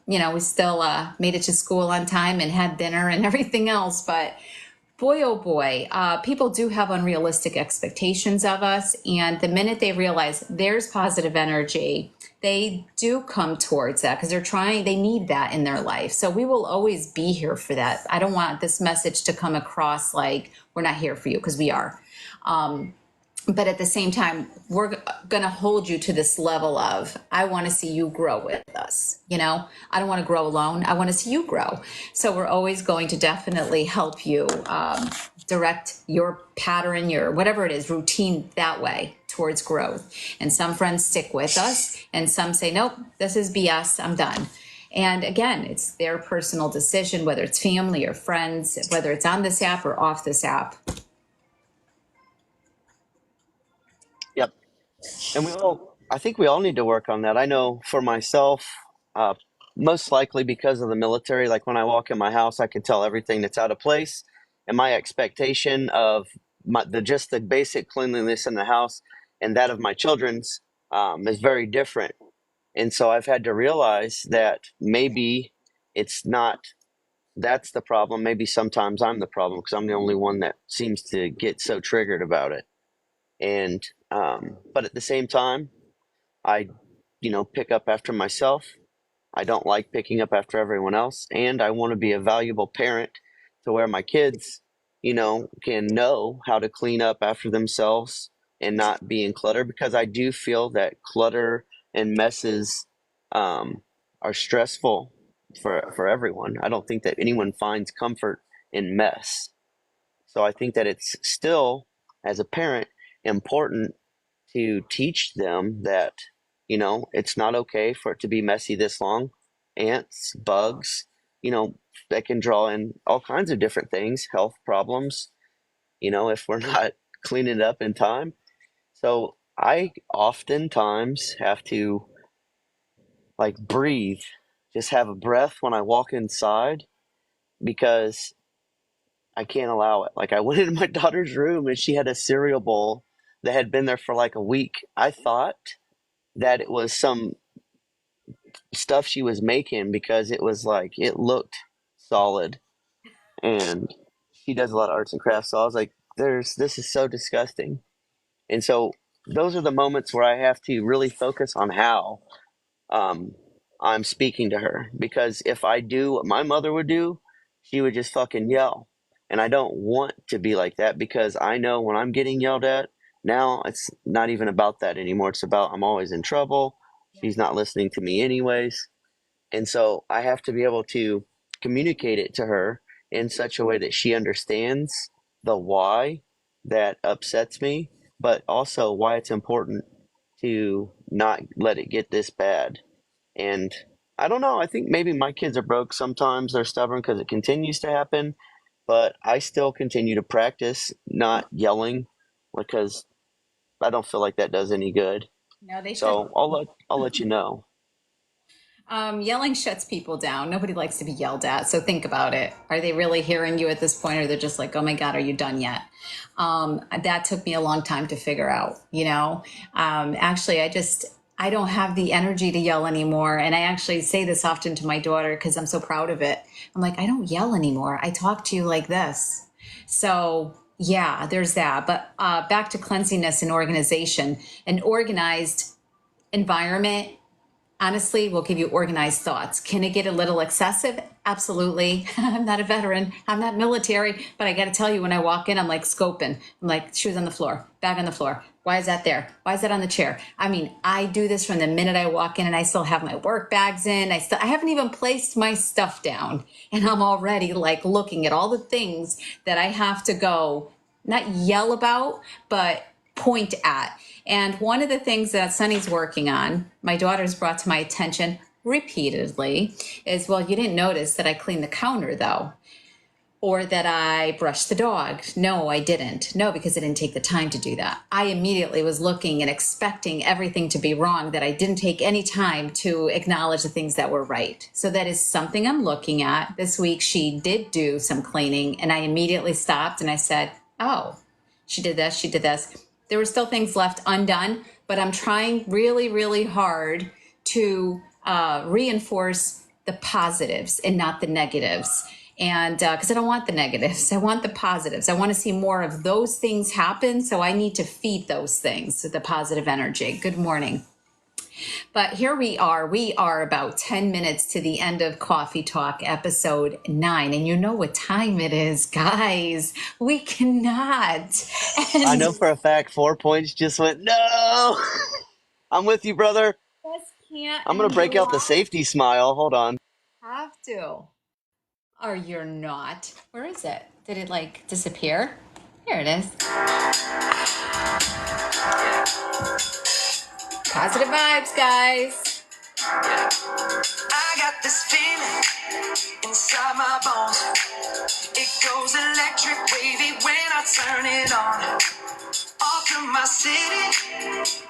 you know, we still made it to school on time and had dinner and everything else. But boy, oh boy, people do have unrealistic expectations of us. And the minute they realize there's positive energy, they do come towards that because they need that in their life. So we will always be here for that. I don't want this message to come across like we're not here for you, because we are. But at the same time, we're going to hold you to this level of, I want to see you grow with us. You know, I don't want to grow alone. I want to see you grow. So we're always going to definitely help you direct your pattern, your whatever it is, routine that way towards growth. And some friends stick with us and some say, nope, this is BS. I'm done. And again, it's their personal decision, whether it's family or friends, whether it's on this app or off this app. Yep. And I think we all need to work on that. I know for myself, uh, most likely because of the military, like when I walk in my house, I can tell everything that's out of place. And my expectation of just the basic cleanliness in the house and that of my children's is very different. And so I've had to realize that maybe it's not that's the problem. Maybe sometimes I'm the problem because I'm the only one that seems to get so triggered about it. And but at the same time, I, pick up after myself. I don't like picking up after everyone else, and I want to be a valuable parent to where my kids, can know how to clean up after themselves and not be in clutter, because I do feel that clutter and messes are stressful for everyone. I don't think that anyone finds comfort in mess. So I think that it's still, as a parent, important to teach them that, it's not okay for it to be messy this long. Ants, bugs, that can draw in all kinds of different things, health problems, if we're not cleaning it up in time. So I oftentimes have to like breathe, just have a breath when I walk inside, because I can't allow it. Like I went into my daughter's room and she had a cereal bowl that had been there for like a week. I thought that it was some stuff she was making because it was like it looked solid, and she does a lot of arts and crafts. So I was like, this is so disgusting. And so those are the moments where I have to really focus on how um, I'm speaking to her, because if I do what my mother would do, she would just fucking yell. And I don't want to be like that, because I know when I'm getting yelled at, now it's not even about that anymore. It's about I'm always in trouble. She's not listening to me anyways. And so I have to be able to communicate it to her in such a way that she understands the why that upsets me, but also why it's important to not let it get this bad. And I don't know. I think maybe my kids are broke sometimes. They're stubborn because it continues to happen. but I still continue to practice not yelling because I don't feel like that does any good. No, they should. So I'll let you know. Yelling shuts people down. Nobody likes to be yelled at. So think about it. Are they really hearing you at this point, or they're just like, oh my God, are you done yet? That took me a long time to figure out, you know. Actually, I don't have the energy to yell anymore. And I actually say this often to my daughter because I'm so proud of it. I'm like, I don't yell anymore. I talk to you like this. So yeah, there's that. But back to cleanliness and organization. An organized environment honestly will give you organized thoughts. Can it get a little excessive? Absolutely. I'm not a veteran. I'm not military, but I got to tell you, when I walk in, I'm like scoping. I'm like, shoes on the floor, bag on the floor. Why is that there? Why is that on the chair? I mean, I do this from the minute I walk in, and I still have my work bags in. I haven't even placed my stuff down, and I'm already like looking at all the things that I have to go, not yell about, but point at. And one of the things that Sunny's working on, my daughter's brought to my attention repeatedly, is, well, you didn't notice that I cleaned the counter though, or that I brushed the dog. No, I didn't. No, because I didn't take the time to do that. I immediately was looking and expecting everything to be wrong, that I didn't take any time to acknowledge the things that were right. So that is something I'm looking at. This week, she did do some cleaning, and I immediately stopped and I said, oh, she did this, she did this. There were still things left undone, but I'm trying really, really hard to reinforce the positives and not the negatives. And because I don't want the negatives, I want the positives. I want to see more of those things happen. So I need to feed those things with the positive energy. Good morning. But here we are. We are about 10 minutes to the end of Cawfee Talk episode 9. And you know what time it is, guys. We cannot. I And know for a fact 4 points just went, no! I'm with you, brother. just can't I'm going to end break the out the live. safety smile. Hold on. Have to. Or you're not. Where is it? Did it like disappear? Here it is. Positive vibes, guys. I got this feeling inside my bones. It goes electric wavy when I turn it on. Off from my city,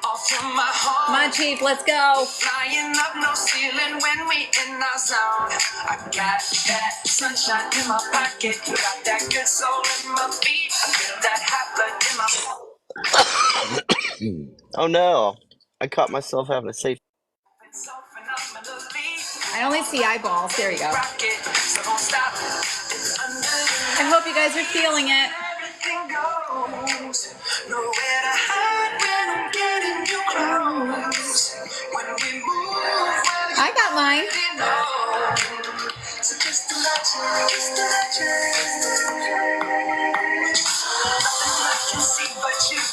off from my home. Come on, Chief, let's go. Flying up, no ceiling when we in our zone. I got that sunshine in my pocket, got that good soul in my feet. I feel that hot blood in my Oh no. I caught myself having a safety. I only see eyeballs. There you go. I hope you guys are feeling it. I got mine.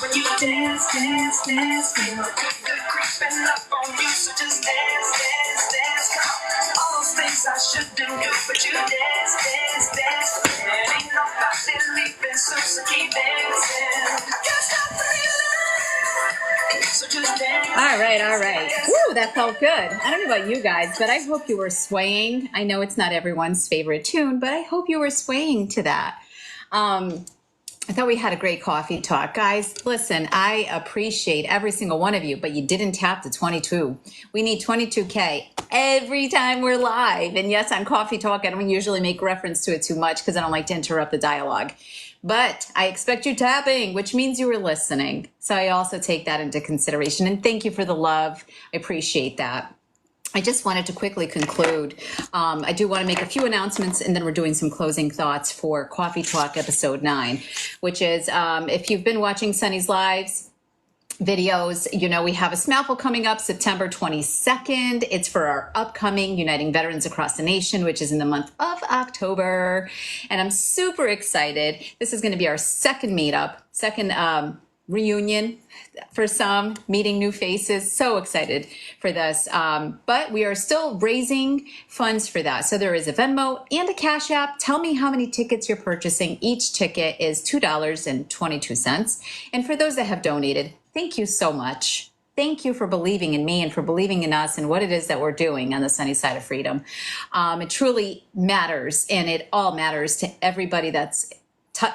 When you dance, dance, dance, feel the good creeping up on you. So just dance, dance, dance. Come on. All those things I shouldn't do, but you dance, dance, dance. And ain't nobody leaving, so keep dancing. I can't stop feeling. So just dance. All right, all right. Woo, that felt good. I don't know about you guys, but I hope you were swaying. I know it's not everyone's favorite tune, but I hope you were swaying to that. I thought we had a great coffee talk. Guys, listen, I appreciate every single one of you, but you didn't tap the 22. We need 22K every time we're live. And yes, on Coffee Talk, I don't usually make reference to it too much because I don't like to interrupt the dialogue. But I expect you tapping, which means you were listening. So I also take that into consideration. And thank you for the love. I appreciate that. I just wanted to quickly conclude. I do want to make a few announcements, and then we're doing some closing thoughts for Coffee Talk episode 9, which is if you've been watching Sunny's Lives videos, you know we have a SMAPL coming up September 22nd. It's for our upcoming Uniting Veterans Across the Nation, which is in the month of October. And I'm super excited. This is going to be our second meetup, second reunion for some, meeting new faces. So excited for this. But we are still raising funds for that. So there is a Venmo and a Cash App. Tell me how many tickets you're purchasing. Each ticket is $2.22. And for those that have donated, thank you so much. thank you for believing in me and for believing in us and what it is that we're doing on the sunny side of freedom. It truly matters, and it all matters to everybody that's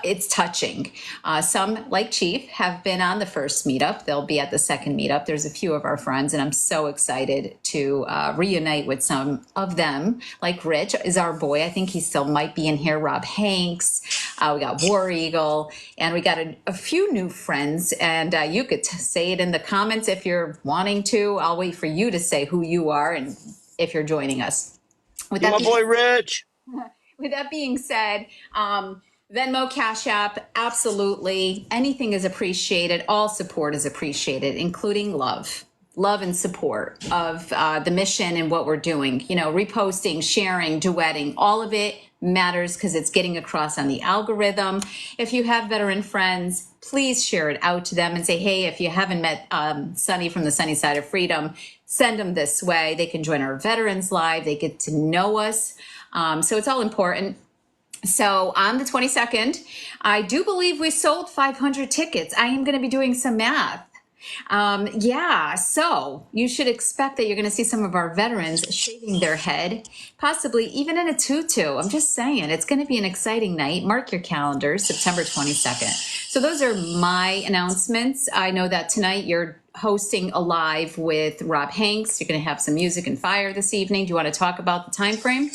it's touching. Some, like Chief, have been on the first meetup. They'll be at the second meetup. There's a few of our friends, and I'm so excited to reunite with some of them. Like Rich is our boy. I think he still might be in here. Rob Hanks. We got War Eagle, and we got a few new friends. And you could say it in the comments if you're wanting to. I'll wait for you to say who you are and if you're joining us. With You that my being boy Rich. with that being said, Venmo, Cash App, absolutely. Anything is appreciated. All support is appreciated, including love and support of the mission and what we're doing. You know, reposting, sharing, duetting, all of it matters because it's getting across on the algorithm. If you have veteran friends, please share it out to them and say, hey, if you haven't met Sunny from the Sunny Side of Freedom, send them this way. They can join our Veterans Live. They get to know us. So it's all important. So on the 22nd, I do believe we sold 500 tickets. I am going to be doing some math. Yeah, so you should expect that you're going to see some of our veterans shaving their head, possibly even in a tutu. I'm just saying, it's going to be an exciting night. Mark your calendars, September 22nd. So those are my announcements. I know that tonight you're hosting a live with Rob Hanks. You're going to have some music and fire this evening. Do you want to talk about the time frame?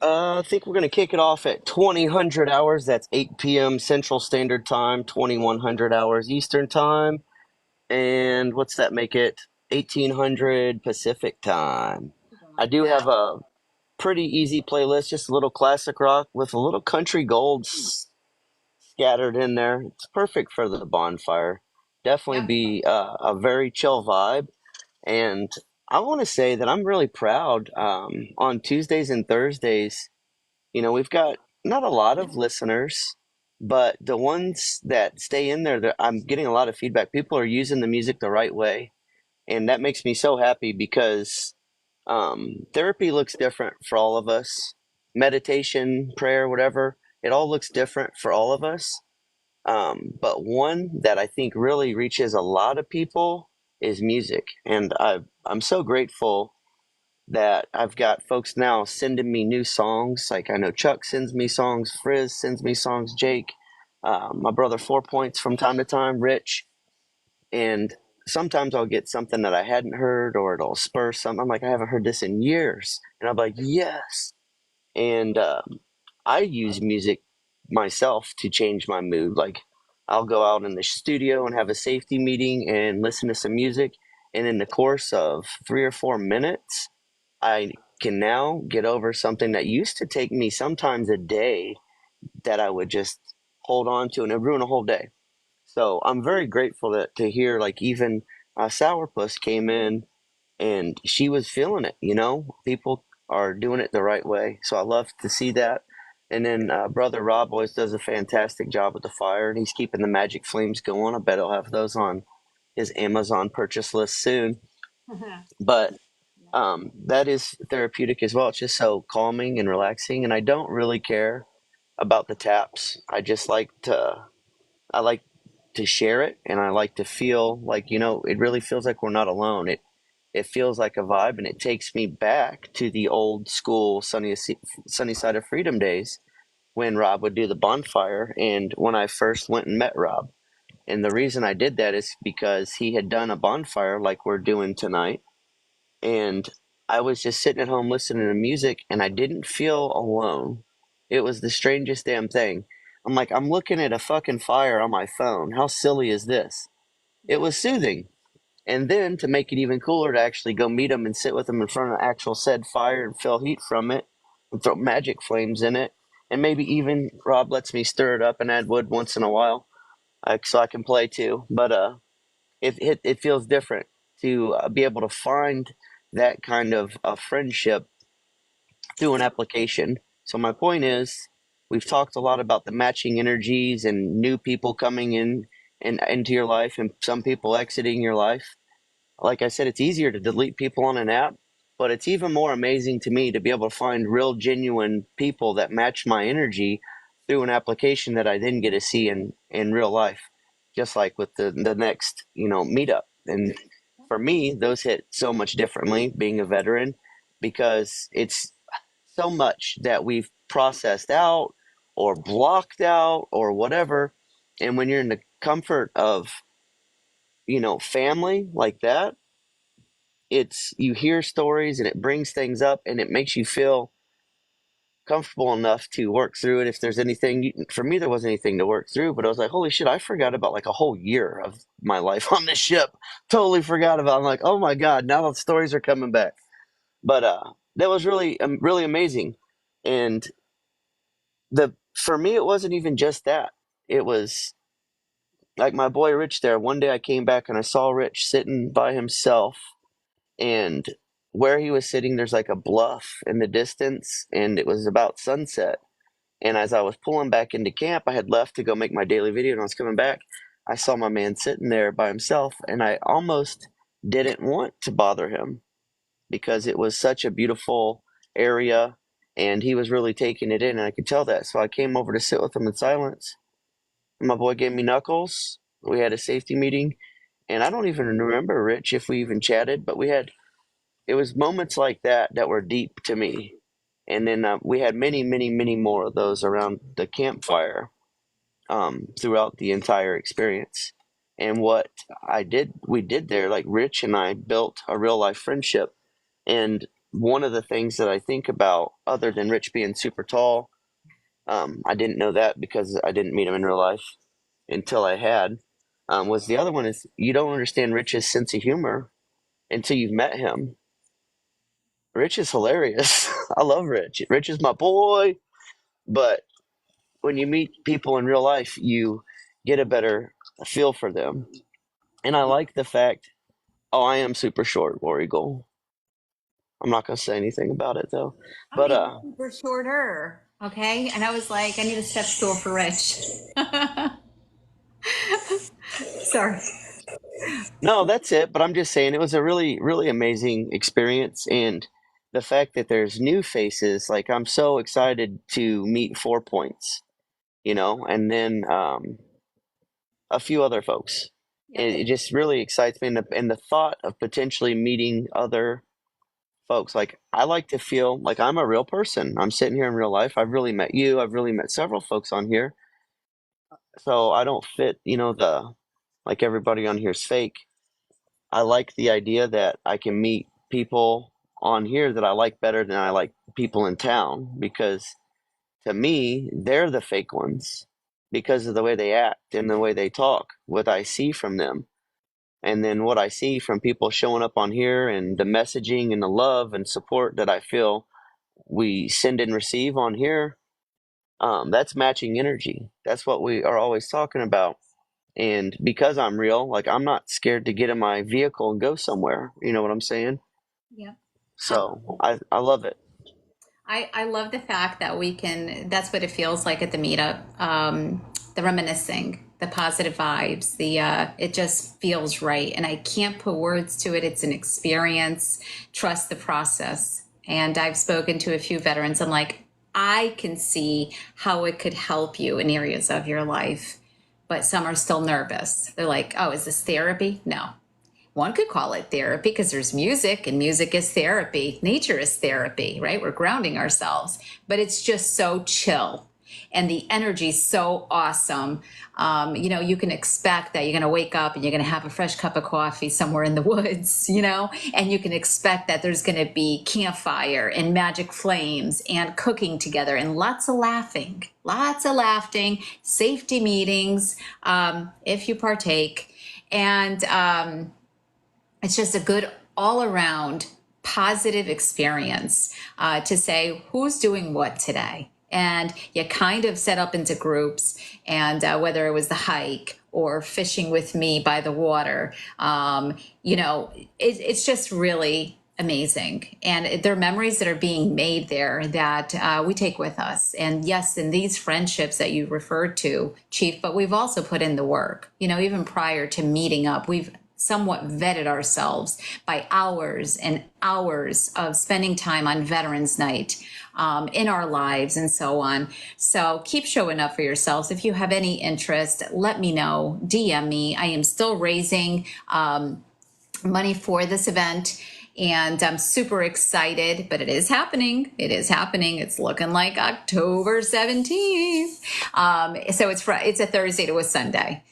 I think we're going to kick it off at 2000 hours. That's 8 p.m. Central Standard Time, 2100 hours Eastern Time. And what's that make it? 1800 Pacific Time. I do have a pretty easy playlist, just a little classic rock with a little country gold scattered in there. It's perfect for the bonfire. Definitely Yeah. be a very chill vibe. And I want to say that I'm really proud. On Tuesdays and Thursdays, we've got not a lot of listeners, but the ones that stay in there, I'm getting a lot of feedback. People are using the music the right way, and that makes me so happy because therapy looks different for all of us. Meditation, prayer, whatever, it all looks different for all of us. But one that I think really reaches a lot of people is music, and I'm so grateful that I've got folks now sending me new songs. Like I know Chuck sends me songs, Frizz sends me songs, Jake, my brother 4 Points from time to time, Rich, and sometimes I'll get something that I hadn't heard, or it'll spur something. I'm like, I haven't heard this in years, and I'm like, yes. And I use music myself to change my mood. Like I'll go out in the studio and have a safety meeting and listen to some music, and in the course of 3 or 4 minutes, I can now get over something that used to take me sometimes a day that I would just hold on to and it ruin a whole day. So I'm very grateful to hear like even Sourpuss came in and she was feeling it. People are doing it the right way. So I love to see that. And then brother Rob always does a fantastic job with the fire, and he's keeping the magic flames going. I bet he'll have those on his Amazon purchase list soon. But that is therapeutic as well. It's just so calming and relaxing, and I don't really care about the taps. I like to share it, and I like to feel like it really feels like we're not alone. It feels like a vibe, and it takes me back to the old school sunny side of freedom days when Rob would do the bonfire, and when I first went and met Rob. And the reason I did that is because he had done a bonfire like we're doing tonight, and I was just sitting at home listening to music, and I didn't feel alone. It was the strangest damn thing. I'm like, I'm looking at a fucking fire on my phone. How silly is this? It was soothing. And then to make it even cooler, to actually go meet him and sit with him in front of actual said fire and feel heat from it and throw magic flames in it. And maybe even Rob lets me stir it up and add wood once in a while, so I can play too. But it feels different to be able to find that kind of friendship through an application. So my point is, we've talked a lot about the matching energies and new people coming in and into your life, and some people exiting your life. Like I said, it's easier to delete people on an app, but it's even more amazing to me to be able to find real, genuine people that match my energy through an application that I then get to see in real life, just like with the next meetup. And for me, those hit so much differently being a veteran because it's so much that we've processed out or blocked out or whatever. And when you're in the comfort of, family like that, it's you hear stories and it brings things up and it makes you feel comfortable enough to work through it. If there's anything, for me, there wasn't anything to work through, but I was like, holy shit, I forgot about like a whole year of my life on this ship. Totally forgot about. I'm like, oh my God, now the stories are coming back. But that was really, really amazing. And for me, it wasn't even just that. It was like my boy Rich there. One day I came back and I saw Rich sitting by himself, and where he was sitting, there's like a bluff in the distance, and it was about sunset. And as I was pulling back into camp, I had left to go make my daily video, and I was coming back. I saw my man sitting there by himself, and I almost didn't want to bother him because it was such a beautiful area, and he was really taking it in, and I could tell that. So I came over to sit with him in silence. And my boy gave me knuckles. We had a safety meeting, and I don't even remember, Rich, if we even chatted, but it was moments like that that were deep to me. And then we had many, many, many more of those around the campfire throughout the entire experience. And what we did there, like Rich and I built a real life friendship. And one of the things that I think about, other than Rich being super tall, I didn't know that because I didn't meet him in real life until I had, was the other one is you don't understand Rich's sense of humor until you've met him. Rich is hilarious. I love Rich. Rich is my boy. But when you meet people in real life, you get a better feel for them. And I like the fact, oh, I am super short, War Eagle. I'm not gonna say anything about it though. Oh, But you're super shorter. Okay. And I was like, I need a step stool for Rich. Sorry. no, that's it. But I'm just saying it was a really, really amazing experience, and the fact that there's new faces, like I'm so excited to meet 4 Points, and then a few other folks. Yep. It just really excites me, and the thought of potentially meeting other folks. Like I like to feel like I'm a real person. I'm sitting here in real life. I've really met you. I've really met several folks on here. So I don't fit, the like everybody on here is fake. I like the idea that I can meet people on here that I like better than I like people in town because to me, they're the fake ones because of the way they act and the way they talk, what I see from them. And then what I see from people showing up on here and the messaging and the love and support that I feel we send and receive on here, that's matching energy. That's what we are always talking about. And because I'm real, like I'm not scared to get in my vehicle and go somewhere. You know what I'm saying? Yep. So I love it. I love the fact that that's what it feels like at the meetup. The reminiscing, the positive vibes, it just feels right. And I can't put words to it. It's an experience. Trust the process. And I've spoken to a few veterans. I'm like, I can see how it could help you in areas of your life, but some are still nervous. They're like, oh, is this therapy? No. One could call it therapy because there's music and music is therapy. Nature is therapy, right? We're grounding ourselves, but it's just so chill and the energy's so awesome. You can expect that you're going to wake up and you're going to have a fresh cup of coffee somewhere in the woods, and you can expect that there's going to be campfire and magic flames and cooking together and lots of laughing, safety meetings, if you partake. And, it's just a good all around positive experience to say who's doing what today. And you kind of set up into groups, and whether it was the hike or fishing with me by the water, it's just really amazing. And there are memories that are being made there that we take with us. And yes, in these friendships that you referred to, Chief, but we've also put in the work, even prior to meeting up, we've somewhat vetted ourselves by hours and hours of spending time on Veterans Night in our lives and so on. So keep showing up for yourselves. If you have any interest, let me know. DM me. I am still raising money for this event. And I'm super excited, but it is happening. It is happening. It's looking like October 17th. So it's a Thursday to a Sunday.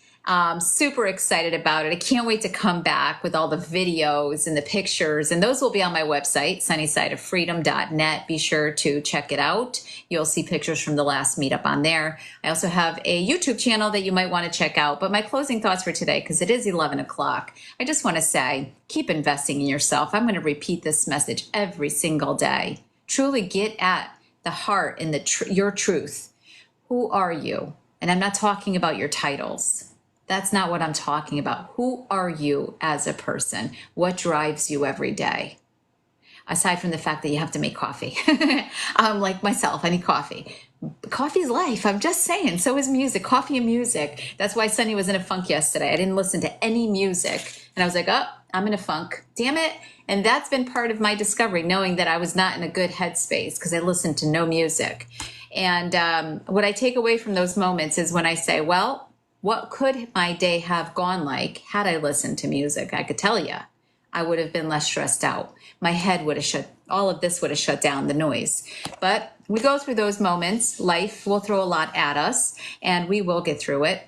Super excited about it. I can't wait to come back with all the videos and the pictures, and those will be on my website, sunnysideoffreedom.net. Be sure to check it out. You'll see pictures from the last meetup on there. I also have a YouTube channel that you might want to check out. But my closing thoughts for today, because it is 11 o'clock, I just want to say, keep investing in yourself. I'm going to repeat this message every single day. Truly get at the heart and your truth. Who are you? And I'm not talking about your titles. That's not what I'm talking about. Who are you as a person? What drives you every day? Aside from the fact that you have to make coffee. Like myself, I need coffee. Coffee's life. I'm just saying. So is music. Coffee and music. That's why Sunny was in a funk yesterday. I didn't listen to any music. And I was like, oh, I'm in a funk. Damn it. And that's been part of my discovery, knowing that I was not in a good headspace because I listened to no music. And what I take away from those moments is when I say, well, what could my day have gone like had I listened to music? I could tell you, I would have been less stressed out. My head would have all of this would have shut down, the noise. But we go through those moments. Life will throw a lot at us, and we will get through it.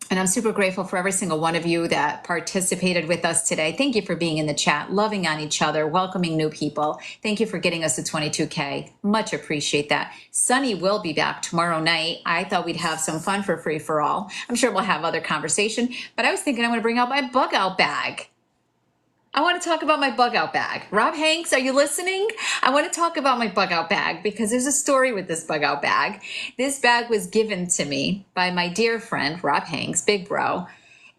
And I'm super grateful for every single one of you that participated with us today. Thank you for being in the chat, loving on each other, welcoming new people. Thank you for getting us to 22K. Much appreciate that. Sunny will be back tomorrow night. I thought we'd have some fun for free for all. I'm sure we'll have other conversation, but I was thinking I'm going to bring out my bug out bag. I want to talk about my bug out bag. Rob Hanks, are you listening? I want to talk about my bug out bag because there's a story with this bug out bag. This bag was given to me by my dear friend, Rob Hanks, big bro.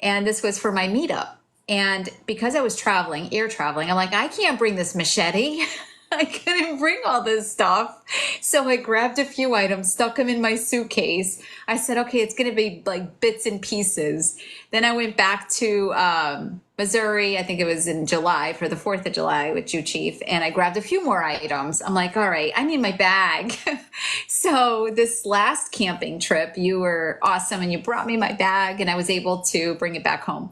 And this was for my meetup. And because I was traveling, air traveling, I'm like, I can't bring this machete. I couldn't bring all this stuff. So I grabbed a few items, stuck them in my suitcase. I said, okay, it's going to be like bits and pieces. Then I went back to Missouri. I think it was in July for the 4th of July with you, Chief. And I grabbed a few more items. I'm like, all right, I need my bag. So this last camping trip, you were awesome and you brought me my bag and I was able to bring it back home.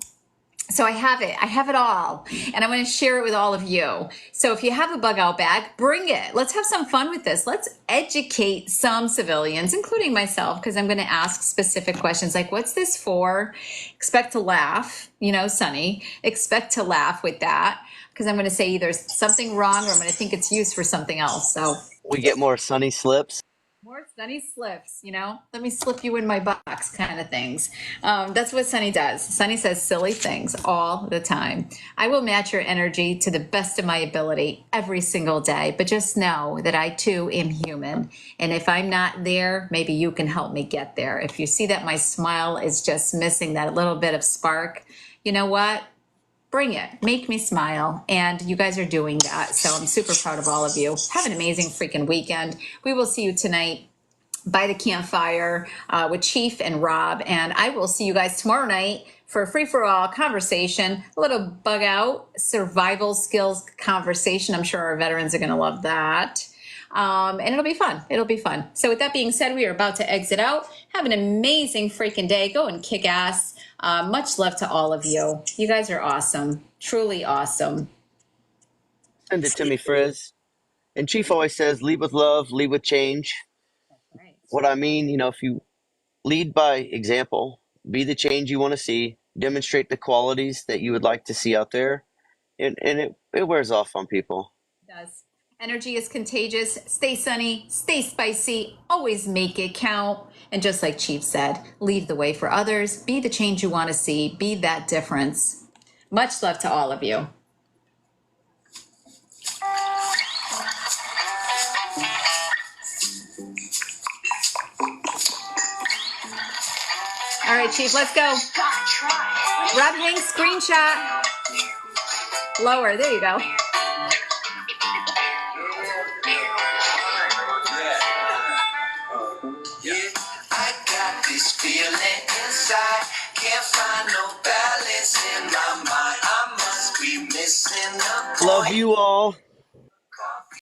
So I have it. I have it all. And I want to share it with all of you. So if you have a bug out bag, bring it. Let's have some fun with this. Let's educate some civilians, including myself, because I'm going to ask specific questions like, what's this for? Expect to laugh, Sunny. Expect to laugh with that because I'm going to say either something wrong or I'm going to think it's used for something else. So We get more Sunny slips. more Sunny slips, let me slip you in my box kind of things. That's what Sunny does. Sunny says silly things all the time. I will match your energy to the best of my ability every single day, but just know that I too am human. And if I'm not there, maybe you can help me get there. If you see that my smile is just missing that little bit of spark, you know what? Bring it. Make me smile. And you guys are doing that. So I'm super proud of all of you. Have an amazing freaking weekend. We will see you tonight by the campfire with Chief and Rob. And I will see you guys tomorrow night for a free-for-all conversation, a little bug out survival skills conversation. I'm sure our veterans are going to love that. And it'll be fun. It'll be fun. So with that being said, we are about to exit out. Have an amazing freaking day. Go and kick ass. Much love to all of you. You guys are awesome. Truly awesome. Send it to me, Frizz. And Chief always says, lead with love, lead with change. Right. What I mean, if you lead by example, be the change you want to see, demonstrate the qualities that you would like to see out there, and it wears off on people. It does. Energy is contagious. Stay sunny, stay spicy, always make it count. And just like Chief said, lead the way for others, be the change you want to see, be that difference. Much love to all of you. All right, Chief, let's go. Rob Hanks, screenshot. Lower, there you go. I got this feeling inside. Can't find no balance in my mind. I must be missing the point. Love you all.